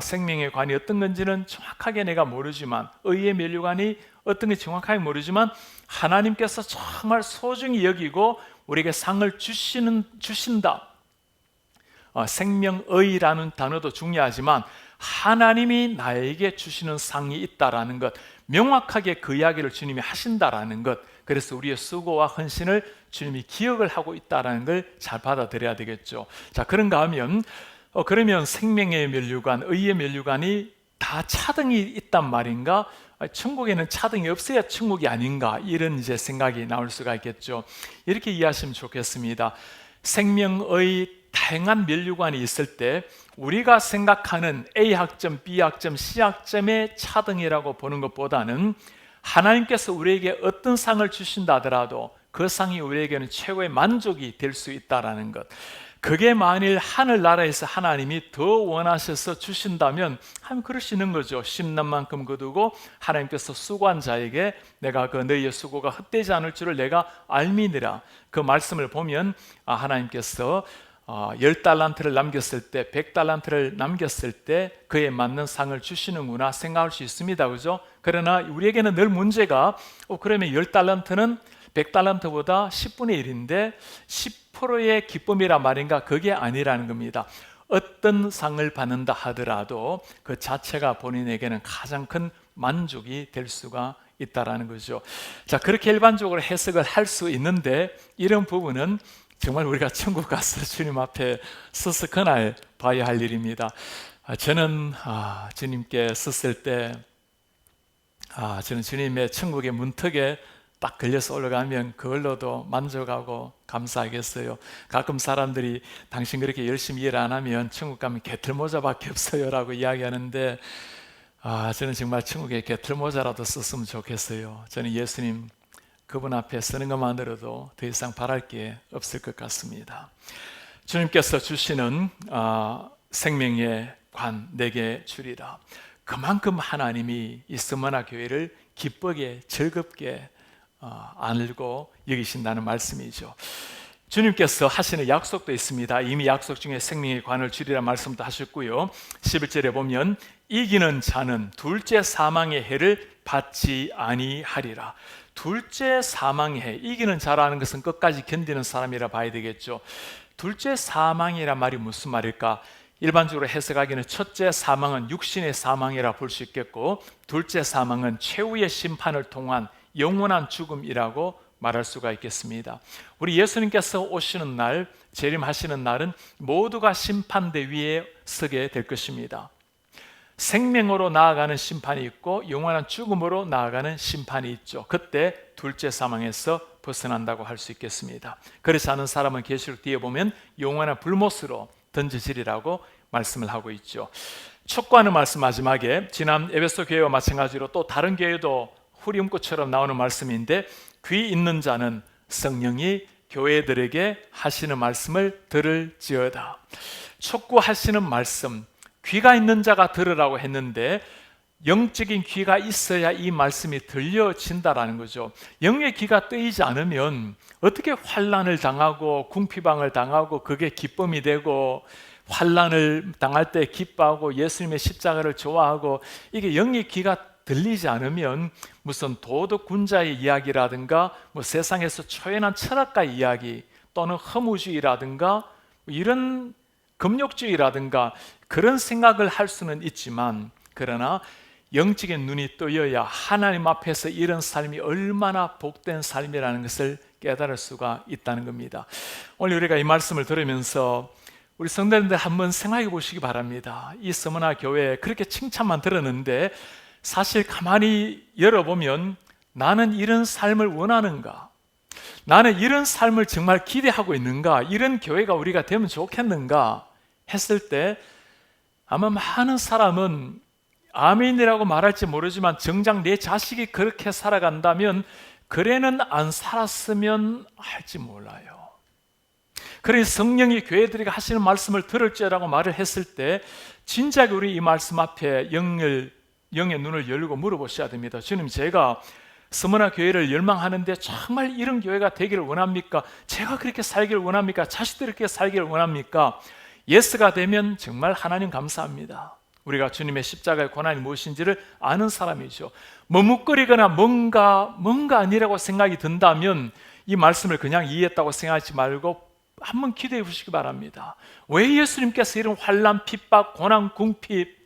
생명의 관이 어떤 건지는 정확하게 내가 모르지만, 의의 면류관이 어떤 게 정확하게 모르지만 하나님께서 정말 소중히 여기고 우리에게 상을 주신다. 생명의라는 단어도 중요하지만 하나님이 나에게 주시는 상이 있다라는 것, 명확하게 그 이야기를 주님이 하신다라는 것, 그래서 우리의 수고와 헌신을 주님이 기억을 하고 있다라는 걸 잘 받아들여야 되겠죠. 자, 그런가 하면 그러면 생명의 면류관, 의의 면류관이 다 차등이 있단 말인가? 천국에는 차등이 없어야 천국이 아닌가? 이런 이제 생각이 나올 수가 있겠죠. 이렇게 이해하시면 좋겠습니다. 생명의 다양한 면류관이 있을 때 우리가 생각하는 A학점, B학점, C학점의 차등이라고 보는 것보다는 하나님께서 우리에게 어떤 상을 주신다 하더라도 그 상이 우리에게는 최고의 만족이 될 수 있다는 것, 그게 만일 하늘나라에서 하나님이 더 원하셔서 주신다면 하면 그럴 수 있는 거죠. 심는 만큼 거두고 하나님께서 수고한 자에게 내가 그 너희의 수고가 헛되지 않을 줄을 내가 알미니라, 그 말씀을 보면 하나님께서 10달란트를 남겼을 때, 100달란트를 남겼을 때 그에 맞는 상을 주시는구나 생각할 수 있습니다, 그죠? 그러나 우리에게는 늘 문제가 그러면 10달란트는 100달란트보다 10분의 1인데 10%의 기쁨이란 말인가? 그게 아니라는 겁니다. 어떤 상을 받는다 하더라도 그 자체가 본인에게는 가장 큰 만족이 될 수가 있다라는 거죠. 자, 그렇게 일반적으로 해석을 할 수 있는데 이런 부분은 정말 우리가 천국 가서 주님 앞에 서서 그날 봐야 할 일입니다. 저는 주님께 섰을 때 저는 주님의 천국의 문턱에 딱 걸려서 올라가면 그걸로도 만족하고 감사하겠어요. 가끔 사람들이 당신 그렇게 열심히 일 안 하면 천국 가면 개털모자밖에 없어요 라고 이야기하는데 저는 정말 천국에 개털모자라도 썼으면 좋겠어요. 저는 예수님 그분 앞에 서는 것만으로도 더 이상 바랄 게 없을 것 같습니다. 주님께서 주시는 생명의 관 내게 주리라. 그만큼 하나님이 이 스마나 교회를 기쁘게 즐겁게 알고 여기신다는 말씀이죠. 주님께서 하시는 약속도 있습니다. 이미 약속 중에 생명의 관을 주리라 말씀도 하셨고요. 11절에 보면 이기는 자는 둘째 사망의 해를 받지 아니하리라. 둘째 사망의 해, 이기는 자라는 것은 끝까지 견디는 사람이라 봐야 되겠죠. 둘째 사망이란 말이 무슨 말일까? 일반적으로 해석하기는 첫째 사망은 육신의 사망이라 볼 수 있겠고, 둘째 사망은 최후의 심판을 통한 영원한 죽음이라고 말할 수가 있겠습니다. 우리 예수님께서 오시는 날, 재림하시는 날은 모두가 심판대 위에 서게 될 것입니다. 생명으로 나아가는 심판이 있고 영원한 죽음으로 나아가는 심판이 있죠. 그때 둘째 사망에서 벗어난다고 할 수 있겠습니다. 그래서 하는 사람은 계시록 뒤에 보면 영원한 불못으로 던져지리라고 말씀을 하고 있죠. 촉구하는 말씀 마지막에 지난 에베소 교회와 마찬가지로 또 다른 교회도 후리음꽃처럼 나오는 말씀인데, 귀 있는 자는 성령이 교회들에게 하시는 말씀을 들을지어다. 촉구하시는 말씀, 귀가 있는 자가 들으라고 했는데 영적인 귀가 있어야 이 말씀이 들려진다라는 거죠. 영의 귀가 뜨이지 않으면 어떻게 환난을 당하고 궁핍왕을 당하고 그게 기쁨이 되고, 환난을 당할 때 기뻐하고 예수님의 십자가를 좋아하고, 이게 영의 귀가 들리지 않으면 무슨 도덕 군자의 이야기라든가 세상에서 초연한 철학가 이야기 또는 허무주의라든가 이런 금욕주의라든가 그런 생각을 할 수는 있지만, 그러나 영적인 눈이 뜨여야 하나님 앞에서 이런 삶이 얼마나 복된 삶이라는 것을 깨달을 수가 있다는 겁니다. 오늘 우리가 이 말씀을 들으면서 우리 성도님들 한번 생각해 보시기 바랍니다. 이 서머나 교회 그렇게 칭찬만 들었는데 사실 가만히 열어보면 나는 이런 삶을 원하는가? 나는 이런 삶을 정말 기대하고 있는가? 이런 교회가 우리가 되면 좋겠는가? 했을 때 아마 많은 사람은 아멘이라고 말할지 모르지만 정작 내 자식이 그렇게 살아간다면 그래는 안 살았으면 할지 몰라요. 그러니 성령이 교회들이 하시는 말씀을 들을지라고 말을 했을 때 진작에 우리 이 말씀 앞에 영의 눈을 열고 물어보셔야 됩니다. 주님, 제가 서머나 교회를 열망하는데 정말 이런 교회가 되기를 원합니까? 제가 그렇게 살기를 원합니까? 자식들이 그렇게 살기를 원합니까? 예스가 되면 정말 하나님 감사합니다. 우리가 주님의 십자가의 고난이 무엇인지를 아는 사람이죠. 머뭇거리거나 뭔가 아니라고 생각이 든다면 이 말씀을 그냥 이해했다고 생각하지 말고 한번 기도해 보시기 바랍니다. 왜 예수님께서 이런 환난, 핍박, 고난, 궁핍,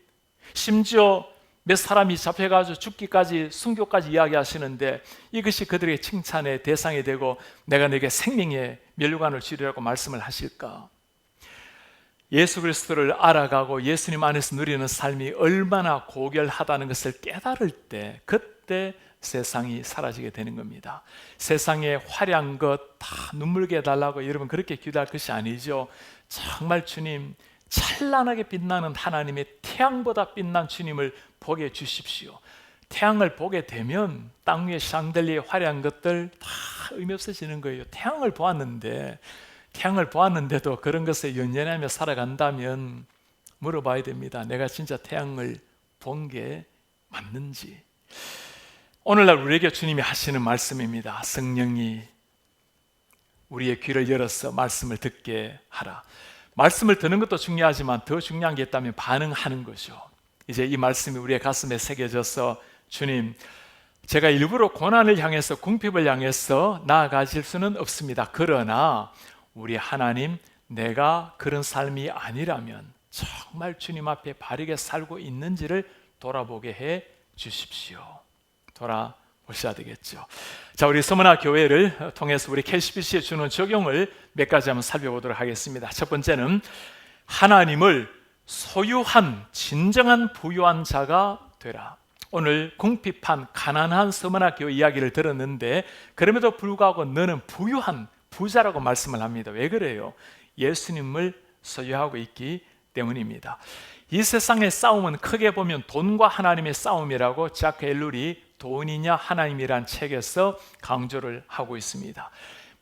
심지어 몇 사람이 잡혀가지고 죽기까지, 순교까지 이야기하시는데 이것이 그들의 칭찬의 대상이 되고 내가 내게 생명의 멸류관을 주리라고 말씀을 하실까? 예수 그리스도를 알아가고 예수님 안에서 누리는 삶이 얼마나 고결하다는 것을 깨달을 때 그때 세상이 사라지게 되는 겁니다. 세상의 화려한 것 다 눈물게 해달라고 여러분 그렇게 기도할 것이 아니죠. 정말 주님, 찬란하게 빛나는 하나님의 태양보다 빛난 주님을 보게 해주십시오. 태양을 보게 되면 땅 위에 샹들리의 화려한 것들 다 의미 없어지는 거예요. 태양을 보았는데도 그런 것에 연연하며 살아간다면 물어봐야 됩니다. 내가 진짜 태양을 본 게 맞는지. 오늘날 우리에게 주님이 하시는 말씀입니다. 성령이 우리의 귀를 열어서 말씀을 듣게 하라. 말씀을 듣는 것도 중요하지만 더 중요한 게 있다면 반응하는 거죠. 이제 이 말씀이 우리의 가슴에 새겨져서 주님, 제가 일부러 고난을 향해서 궁핍을 향해서 나아가실 수는 없습니다. 그러나 우리 하나님, 내가 그런 삶이 아니라면 정말 주님 앞에 바르게 살고 있는지를 돌아보게 해 주십시오. 돌아보셔야 되겠죠. 자, 우리 서머나 교회를 통해서 우리 KCBC에 주는 적용을 몇 가지 한번 살펴보도록 하겠습니다. 첫 번째는 하나님을 소유한 진정한 부유한 자가 되라. 오늘 궁핍한 가난한 서머나 교회 이야기를 들었는데 그럼에도 불구하고 너는 부유한 부자라고 말씀을 합니다. 왜 그래요? 예수님을 소유하고 있기 때문입니다. 이 세상의 싸움은 크게 보면 돈과 하나님의 싸움이라고 자크 엘룰이 돈이냐 하나님이란 책에서 강조를 하고 있습니다.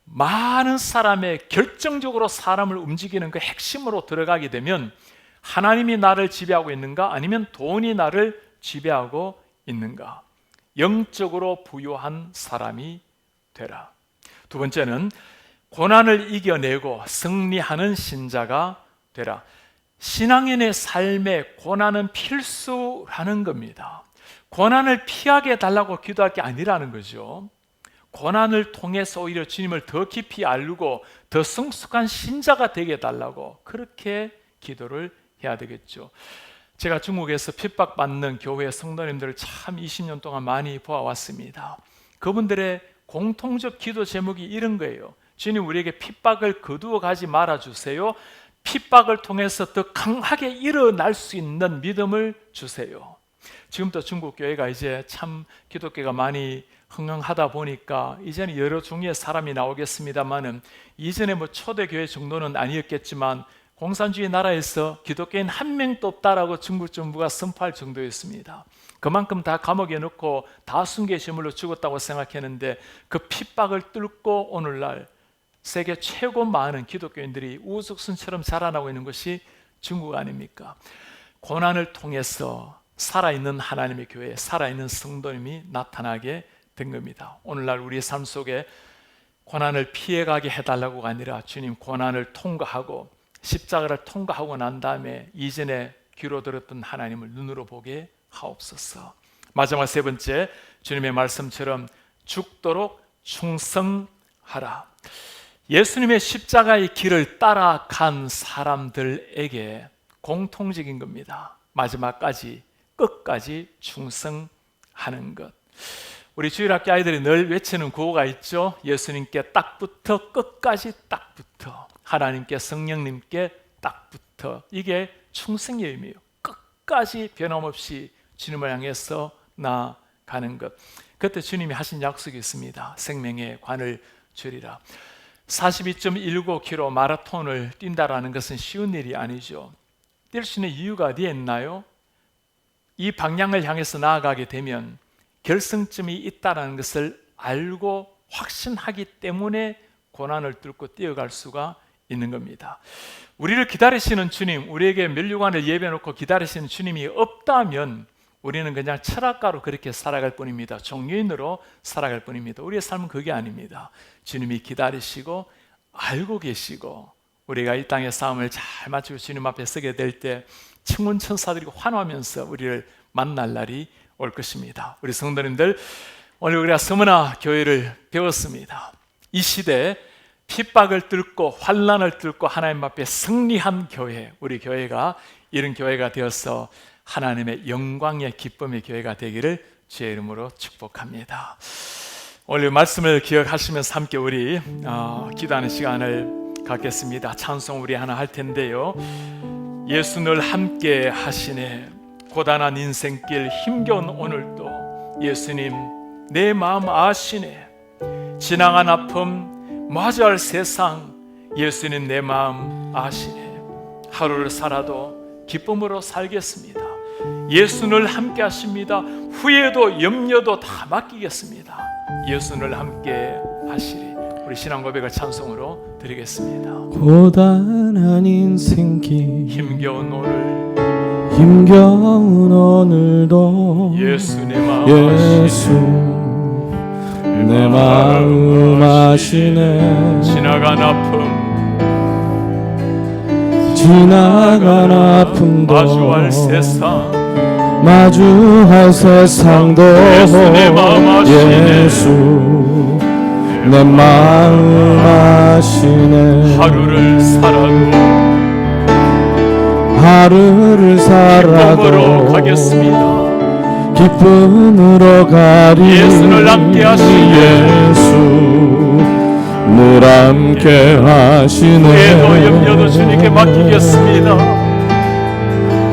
많은 사람의 결정적으로 사람을 움직이는 그 핵심으로 들어가게 되면 하나님이 나를 지배하고 있는가 아니면 돈이 나를 지배하고 있는가. 영적으로 부유한 사람이 되라. 두 번째는 고난을 이겨내고 승리하는 신자가 되라. 신앙인의 삶에 고난은 필수라는 겁니다. 고난을 피하게 해달라고 기도할 게 아니라는 거죠. 고난을 통해서 오히려 주님을 더 깊이 알고 더 성숙한 신자가 되게 해달라고 그렇게 기도를 해야 되겠죠. 제가 중국에서 핍박받는 교회 성도님들을 참 20년 동안 많이 보아왔습니다. 그분들의 공통적 기도 제목이 이런 거예요. 주님, 우리에게 핍박을 거두어 가지 말아주세요. 핍박을 통해서 더 강하게 일어날 수 있는 믿음을 주세요. 지금도 중국 교회가 이제 참 기독교가 많이 흥흥하다 보니까 이제는 여러 종류의 사람이 나오겠습니다만은 이전에 초대교회 정도는 아니었겠지만 공산주의 나라에서 기독교인 한 명도 없다라고 중국 정부가 선포할 정도였습니다. 그만큼 다 감옥에 넣고 다 순교시물로 죽었다고 생각했는데 그 핍박을 뚫고 오늘날 세계 최고 많은 기독교인들이 우죽순처럼 자라나고 있는 것이 중국 아닙니까? 고난을 통해서 살아있는 하나님의 교회에 살아있는 성도님이 나타나게 된 겁니다. 오늘날 우리의 삶 속에 고난을 피해가게 해달라고가 아니라 주님, 고난을 통과하고 십자가를 통과하고 난 다음에 이전에 귀로 들었던 하나님을 눈으로 보게 하옵소서. 마지막 세 번째, 주님의 말씀처럼 죽도록 충성하라. 예수님의 십자가의 길을 따라간 사람들에게 공통적인 겁니다. 마지막까지, 끝까지 충성하는 것. 우리 주일학교 아이들이 늘 외치는 구호가 있죠. 예수님께 딱 붙어, 끝까지 딱 붙어. 하나님께, 성령님께 딱 붙어. 이게 충성의 의미예요. 끝까지 변함없이 주님을 향해서 나아가는 것. 그때 주님이 하신 약속이 있습니다. 생명의 관을 주리라. 42.19km 마라톤을 뛴다라는 것은 쉬운 일이 아니죠. 뛸 수 있는 이유가 어디에 있나요? 이 방향을 향해서 나아가게 되면 결승점이 있다는 것을 알고 확신하기 때문에 고난을 뚫고 뛰어갈 수가 있는 겁니다. 우리를 기다리시는 주님, 우리에게 면류관을 예배해놓고 기다리시는 주님이 없다면 우리는 그냥 철학가로 그렇게 살아갈 뿐입니다. 종교인으로 살아갈 뿐입니다. 우리의 삶은 그게 아닙니다. 주님이 기다리시고 알고 계시고 우리가 이 땅의 싸움을 잘 마치고 주님 앞에 서게 될 때 천군 천사들이 환호하면서 우리를 만날 날이 올 것입니다. 우리 성도님들, 오늘 우리가 서문화 교회를 배웠습니다. 이 시대에 핍박을 뚫고 환난을 뚫고 하나님 앞에 승리한 교회, 우리 교회가 이런 교회가 되어서 하나님의 영광의 기쁨의 교회가 되기를 주의 이름으로 축복합니다. 오늘 말씀을 기억하시면서 함께 우리 기도하는 시간을 갖겠습니다. 찬송 우리 하나 할 텐데요. 예수 늘 함께 하시네. 고단한 인생길 힘겨운 오늘도 예수님 내 마음 아시네. 지나간 아픔 마주할 세상 예수님 내 마음 아시네. 하루를 살아도 기쁨으로 살겠습니다. 예수 늘 함께 하십니다. 후회도 염려도 다 맡기겠습니다. 예수 늘 함께 하시리. 우리 신앙 고백을 찬송으로 드리겠습니다. 고단한 인생길 힘겨운 오늘 힘겨운 오늘도 예수 내 마음 예수 내 마음 아시네. 지나간 아픔도 마주할 세상도 예수 내 마음 아시네. 예수 내 마음 아시네. 하루를 살아도 기쁨으로 가겠습니다. 기쁨으로 가리. 예수 늘 함께 하시네. 예수 늘 함께 하시네. 후회도 염려도 주님께 맡기겠습니다.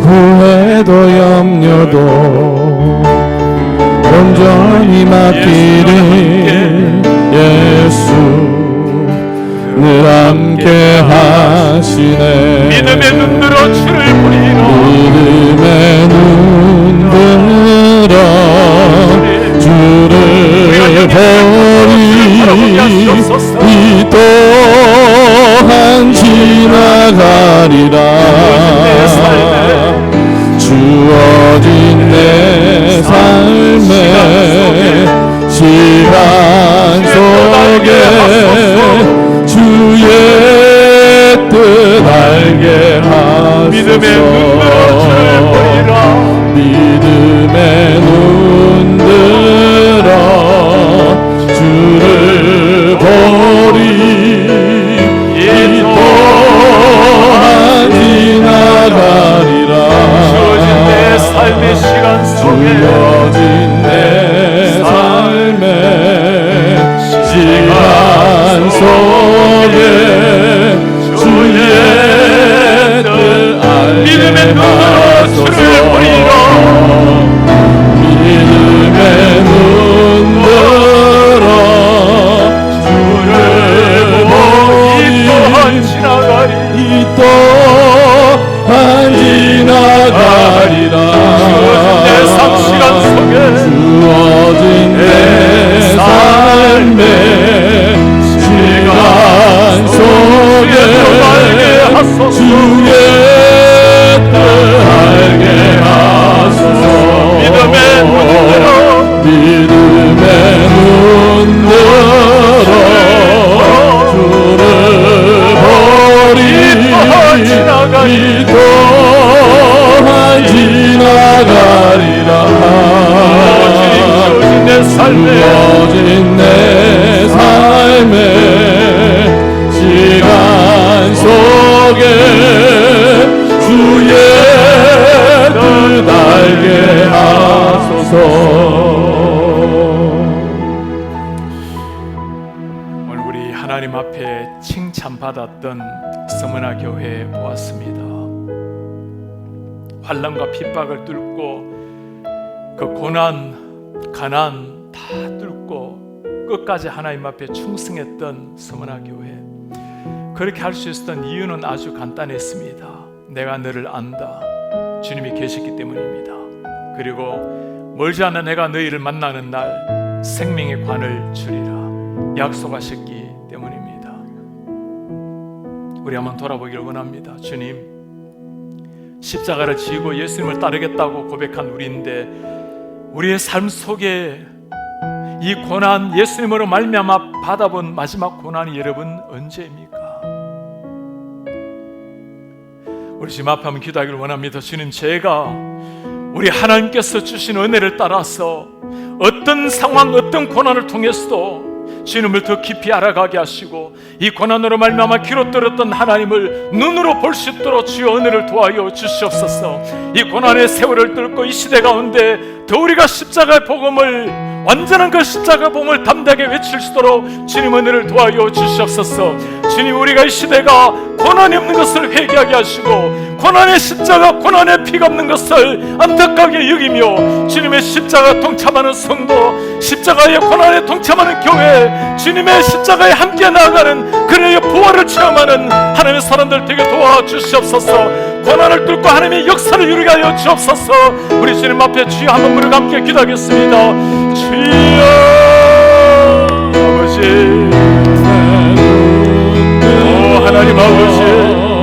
후회도 염려도 온전히 맡기리. 예수 늘 함께 하시네. 믿음의 눈으로 주를 보리라. 믿음의 눈 들어 주를 보리. 이 또한 지나가리라. 주어진 내 삶의 시간 속에 주의 뜻 알게 하소서. 믿음의 눈으로 주를 보리라. 믿음의 눈 들어 주를 보리. 이 또한 지나가리라. 주어진 내 삶의 시간 속에 주어진 내 삶의 시간 속에 주의 뜻 알게 믿음의 눈으로 주를 보리라. 믿음의 눈 들어 주를 보리. 이 또한 지나가리라. 내 삶 시간 속에 주어진 내 삶의 시간 속에 주의 뜻 알게 하소서. 믿음의 눈 들어 믿음의 눈 들어 주를 보리. 이 또한 지나가리라. 주어진 내 삶의 시간 속에 주의 살게 하소서. 오늘 우리 하나님 앞에 칭찬받았던 서머나 교회 보았습니다. 환난과 핍박을 뚫고 그 고난, 가난 다 뚫고 끝까지 하나님 앞에 충성했던 서머나 교회. 그렇게 할 수 있었던 이유는 아주 간단했습니다. 내가 너를 안다. 주님이 계셨기 때문입니다. 그리고 멀지 않은 내가 너희를 만나는 날 생명의 관을 주리라 약속하셨기 때문입니다. 우리 한번 돌아보기를 원합니다. 주님, 십자가를 지고 예수님을 따르겠다고 고백한 우리인데 우리의 삶 속에 이 고난, 예수님으로 말미암아 받아본 마지막 고난이 여러분 언제입니까? 우리 지금 앞에 한번 기도하기를 원합니다. 주님, 제가 우리 하나님께서 주신 은혜를 따라서 어떤 상황, 어떤 고난을 통해서도 주님을 더 깊이 알아가게 하시고 이 고난으로 말미암아 귀로 들었던 하나님을 눈으로 볼 수 있도록 주여 은혜를 도와여 주시옵소서. 이 고난의 세월을 뚫고 이 시대 가운데 더 우리가 십자가의 복음을, 완전한 그 십자가 복음을 담대하게 외칠 수 있도록 주님 은혜를 도와여 주시옵소서. 주님, 우리가 이 시대가 고난이 없는 것을 회개하게 하시고 고난의 십자가, 고난의 피가 없는 것을 안타깝게 여기며 주님의 십자가 동참하는 성도, 십자가의 고난에 동참하는 교회, 주님의 십자가에 함께 나아가는 그의 부활을 체험하는 하나님의 사람들 되게 도와주시옵소서. 고난을 뚫고 하나님의 역사를 이루게 하여 주옵소서. 우리 주님 앞에 주여 한번 부르고 함께 기도하겠습니다. 주여 아버지, 오 하나님 아버지,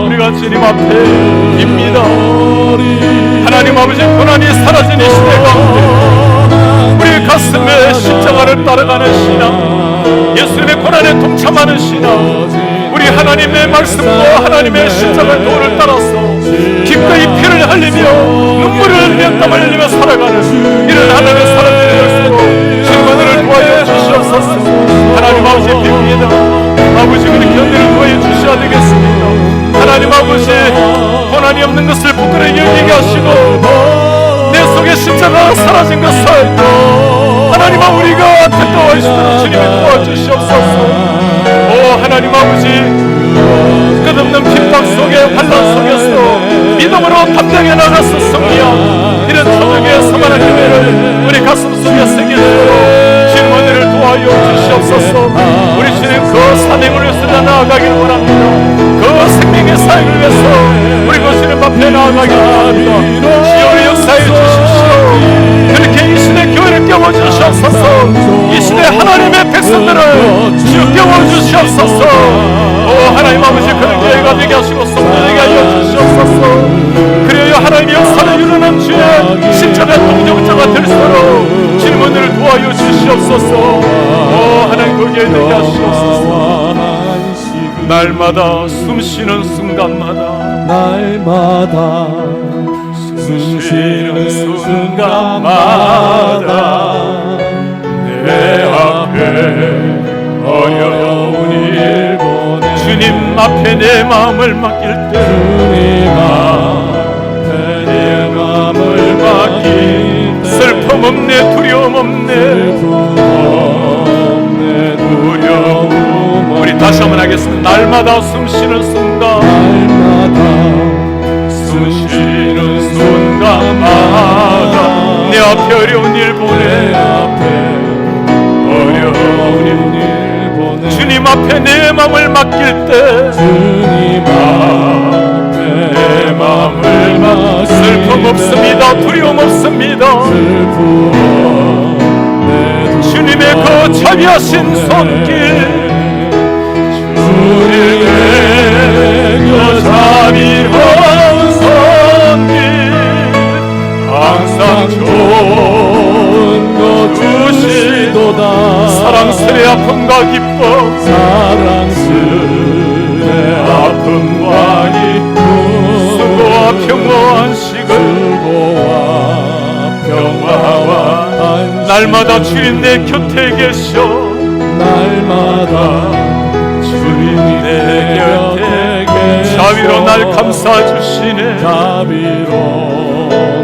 우리가 주님 앞에입니다. 하나님 아버지, 고난이 사라진 이 시대 가운데 우리 가슴에 십자가를 따라가는 신앙, 예수님의 고난에 동참하는 신앙, 우리 하나님의 말씀과 하나님의 십자가의 도를 따라서 기꺼이 피를 흘리며 눈물을 흘리며 땀을 흘리며 살아가는 이런 하나님의 사람들이 될수록 주님 은혜를 도와여 주시옵소서. 하나님 아버지 빕니다. 아버지 그렇게 은혜를 도와여 주셔야 되겠습니다. 하나님 아버지, 고난이 없는 것을 부끄러이 여기게 하시고 내 속에 십자가가 사라진 것을 하나님 아버지 우리가 뜻대로 있도록 주님이 도와주시옵소서. 오 하나님 아버지, 끝없는 핍박 속에, 환난 속에서 믿음으로 담대하게 나가서 승리한 이런 초대교회 서머나 교회를 우리 가슴 속에 새기도록 주님 은혜를 도와여 주시옵소서. 우리 주님 그 사명을 위해서 나아가기를 원합니다. 그 생명의 사역을 위해서 우리 그 주님 앞에 나아가기를 원합니다. 주여 역사해 주십시오. 그렇게 이 시대 교회를 깨워주시옵소서. 이 시대 하나님의 백성들을 주여 깨워주시옵소서. 오 하나님 아버지, 그런 교회가 되게 하시고 성도되게 하여 주시옵소서. 그래야 하나님의 역사를 이루는 주의 십자가 동정자가 될수록 주님 은혜를 도와여 주시옵소서. 오 하나님 그 교회 되게 하시옵소서. 날마다 숨쉬는 순간마다, 날마다 숨쉬는 순간마다 내 앞에 어려운 일 보내 주님 앞에 내 마음을 맡길 때, 주님 앞에 내 마음을 맡길 때 슬픔 없네, 두려움 없네, 두려움. 우리 다시 한번 하겠습니다. 날마다 숨쉬는 순간, 날마다 숨쉬는 순간마다 내 앞에 어려운 일 보내, 어려운 일 보내. 주님 앞에 내 마음을 맡길 때, 주님 앞에 내 마음을 맡길 때 슬픔 없습니다, 두려움 없습니다. 주님의 그 자비하신 손길, 주님의 그 자비로운 손길, 항상 좋은 것 주시도다. 사랑스레 아픔과 기쁨, 사랑스레 아픔과 기쁨, 수고와 평화와 식을, 평화와 날마다 주님 내 곁에 계셔, 날마다 주님 내 곁에 계셔, 자비로 날 감싸 주시네, 자비로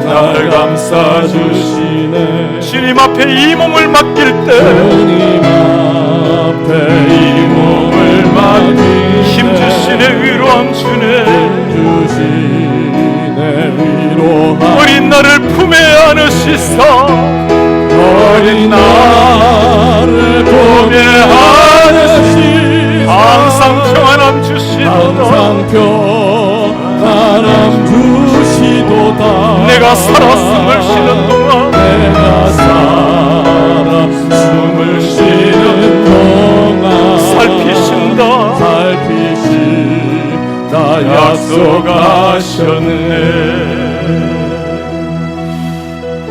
날 감싸주시네. 주님 앞에 이 몸을 맡길 때 주님 앞에 이 몸을 맡길 때 힘 주시네 위로함 주네. 주시네 위로함. 어린 나를 품에 안으시사 어린 나를 품에 안으시사 항상 평안함 주시도다. 항상 평안함 주시도다. 내가 살아 숨을 쉬는 동안 내가 살아 숨을 쉬는 동안 살피신다. 살피신다 약속하셨네.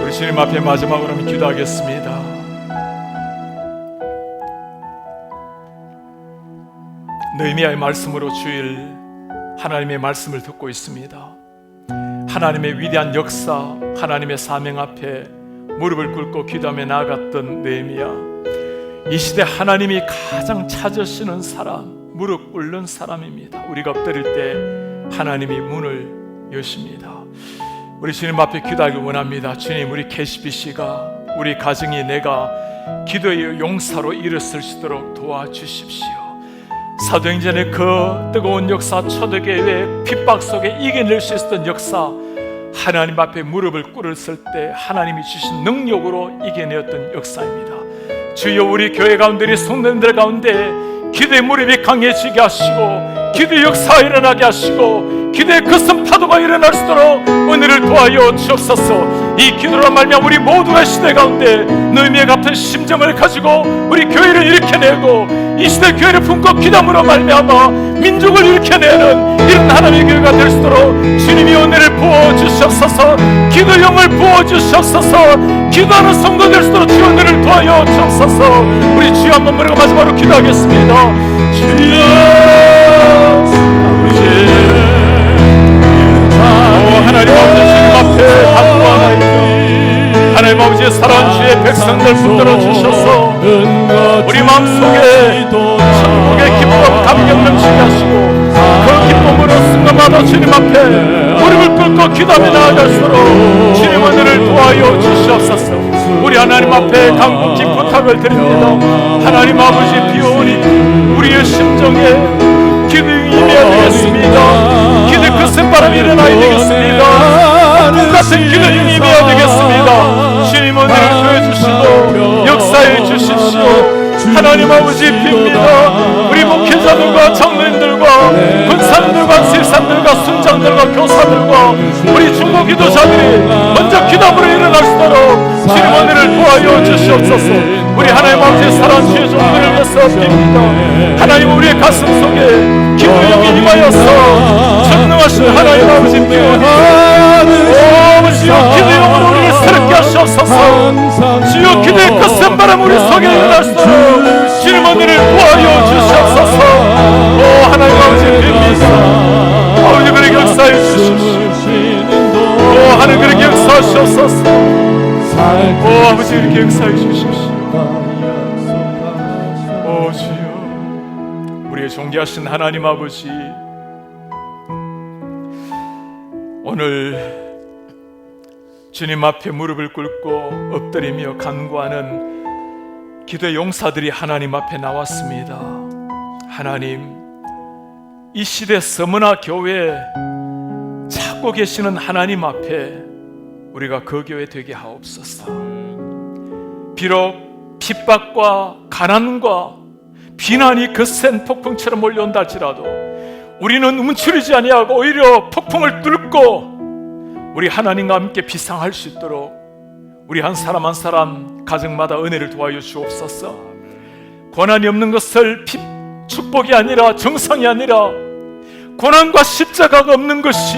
우리 주님 앞에 마지막으로 기도하겠습니다. 느헤미야의 말씀으로 주일 하나님의 말씀을 듣고 있습니다. 하나님의 위대한 역사, 하나님의 사명 앞에 무릎을 꿇고 기도하며 나아갔던 느헤미야. 이 시대 하나님이 가장 찾으시는 사람, 무릎 꿇는 사람입니다. 우리가 엎드릴 때 하나님이 문을 여십니다. 우리 주님 앞에 기도하기 원합니다. 주님, 우리 KCBC가, 우리 가정이 내가 기도의 용사로 일을 쓸 수 있도록 도와주십시오. 사도행전의 그 뜨거운 역사, 초대교회의 핍박 속에 이겨낼 수 있었던 역사, 하나님 앞에 무릎을 꿇었을 때 하나님이 주신 능력으로 이겨내었던 역사입니다. 주여, 우리 교회 가운데, 우리 성도님들 가운데 기도의 무릎이 강해지게 하시고 기도의 역사가 일어나게 하시고 기도의 거센 파도가 일어날 수 있도록 은혜를 도와여 주옵소서. 이 기도로 말미암아 우리 모두가 시대 가운데 느헤미야 같은 심정을 가지고 우리 교회를 일으켜내고 이 시대 교회를 품고 기도함으로 말미암아 민족을 일으켜내는 이런 하나님의 교회가 될 수 있도록 주님이 은혜를 부어주시옵소서. 기도용을 부어주시옵소서. 기도하는 성도 될 수 있도록 주 은혜를 도와여 주옵소서. 우리 주여 한번 부르고 마지막으로 기도하겠습니다. 주여 하나님 아버지, 주님 앞에 간구하나이다. 하나님 아버지의 사랑하는 주의 백성들 붙들어 주셔서 우리 마음속에 천국의 기쁨, 감격 넘치게 하시고 그 기쁨으로 순간마다 주님 앞에 무릎을 꿇고 기도하며 나아갈수록 주님 은혜를 도와여 주시옵소서. 우리 하나님 앞에 간곡히 부탁을 드립니다. 하나님 아버지, 비오니 우리의 심정에 기도에 임해야 되겠습니다. 기도의 거센 바람이 일어나야 되겠습니다. 똑같은 기도에 임해야 되겠습니다. 주님 은혜를 더해주시고 역사해 주십시오. 하나님 아버지, 빕니다. 우리 목회자들과 장로님들과 권사님들과 실산들과 순장들과 교사들과 우리 중보 기도자들이 먼저 기도함으로 일어날 수 있도록 주님 은혜를 도와여 주시옵소서. 우리 하나님 아버지의 사랑하는 주의 종들을 위해서 빕니다. 하나님, 우리의 가슴 속에 기도의 영이 임하여서 전능하신 하나님 아버지 비오니 주여 기도의 영으로 우리를 새롭게 하시옵소서. 주여 기도의 거센 바람 우리 속에 일어날 수 있도록 주님 은혜를 도와여 주시옵소서. 오 하나님 아버지 빕니다. 아버지 그렇게 역사해 주십시오. 오 하나님 그렇게 역사하시옵소서. 오 아버지 이렇게 역사해 주십시오. 오 주여, 우리의 존귀하신 하나님 아버지, 오늘 주님 앞에 무릎을 꿇고 엎드리며 간구하는 기도의 용사들이 하나님 앞에 나왔습니다. 하나님, 이 시대 서머나 교회에 찾고 계시는 하나님 앞에 우리가 그 교회 되게 하옵소서. 비록 핍박과 가난과 비난이 거센 폭풍처럼 몰려온다 할지라도 우리는 움츠리지 아니하고 오히려 폭풍을 뚫고 우리 하나님과 함께 비상할 수 있도록 우리 한 사람 한 사람 가정마다 은혜를 도와여 주옵소서. 고난이 없는 것을 축복이 아니라 정상이 아니라 고난과 십자가가 없는 것이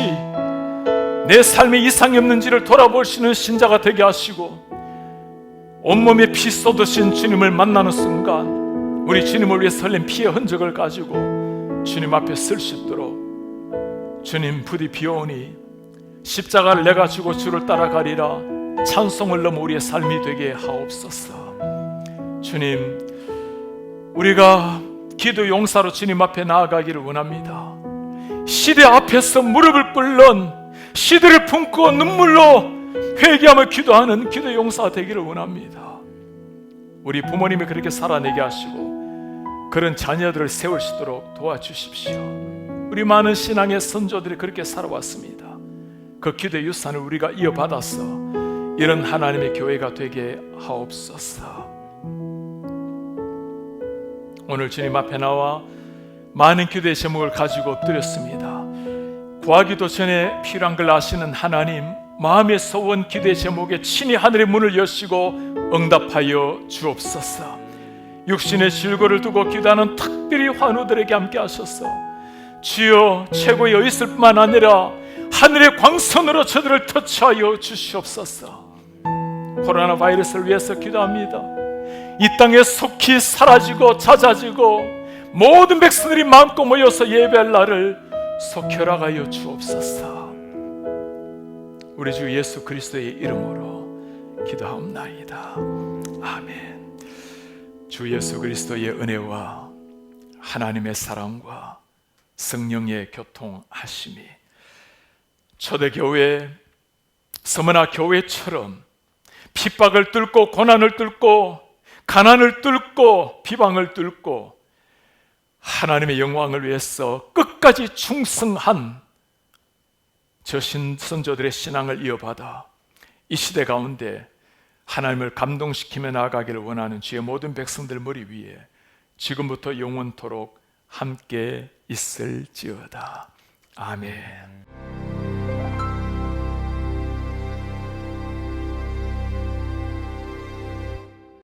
내 삶에 이상이 없는지를 돌아볼 수 있는 신자가 되게 하시고 온몸에 피 쏟으신 주님을 만나는 순간 우리 주님을 위해 설렘 피의 흔적을 가지고 주님 앞에 쓸 수 있도록 주님 부디 비오니 십자가를 내가 지고 주를 따라가리라 찬송을 넘어 우리의 삶이 되게 하옵소서. 주님, 우리가 기도 용사로 주님 앞에 나아가기를 원합니다. 시대 앞에서 무릎을 꿇는 시대를 품고 눈물로 회개하며 기도하는 기도 용사가 되기를 원합니다. 우리 부모님이 그렇게 살아내게 하시고 그런 자녀들을 세울 수 있도록 도와주십시오. 우리 많은 신앙의 선조들이 그렇게 살아왔습니다. 그 기도의 유산을 우리가 이어받아서 이런 하나님의 교회가 되게 하옵소서. 오늘 주님 앞에 나와 많은 기도의 제목을 가지고 드렸습니다. 구하기도 전에 필요한 걸 아시는 하나님, 마음의 소원 기도의 제목에 친히 하늘의 문을 여시고 응답하여 주옵소서. 육신의 질고를 두고 기도하는 특별히 환우들에게 함께 하셔서 주여 최고의 의있을 뿐만 아니라 하늘의 광선으로 저들을 터치하여 주시옵소서. 코로나 바이러스를 위해서 기도합니다. 이 땅에 속히 사라지고 잦아지고 모든 백성들이 마음껏 모여서 예배할 날을 속히 허락하여 주옵소서. 우리 주 예수 그리스도의 이름으로 기도하옵나이다. 아멘. 주 예수 그리스도의 은혜와 하나님의 사랑과 성령의 교통하심이 초대교회 서머나 교회처럼 핍박을 뚫고 고난을 뚫고 가난을 뚫고 비방을 뚫고 하나님의 영광을 위해서 끝까지 충성한 저 선조들의 신앙을 이어받아 이 시대 가운데 하나님을 감동시키며 나아가기를 원하는 주의 모든 백성들 머리 위에 지금부터 영원토록 함께 있을지어다. 아멘.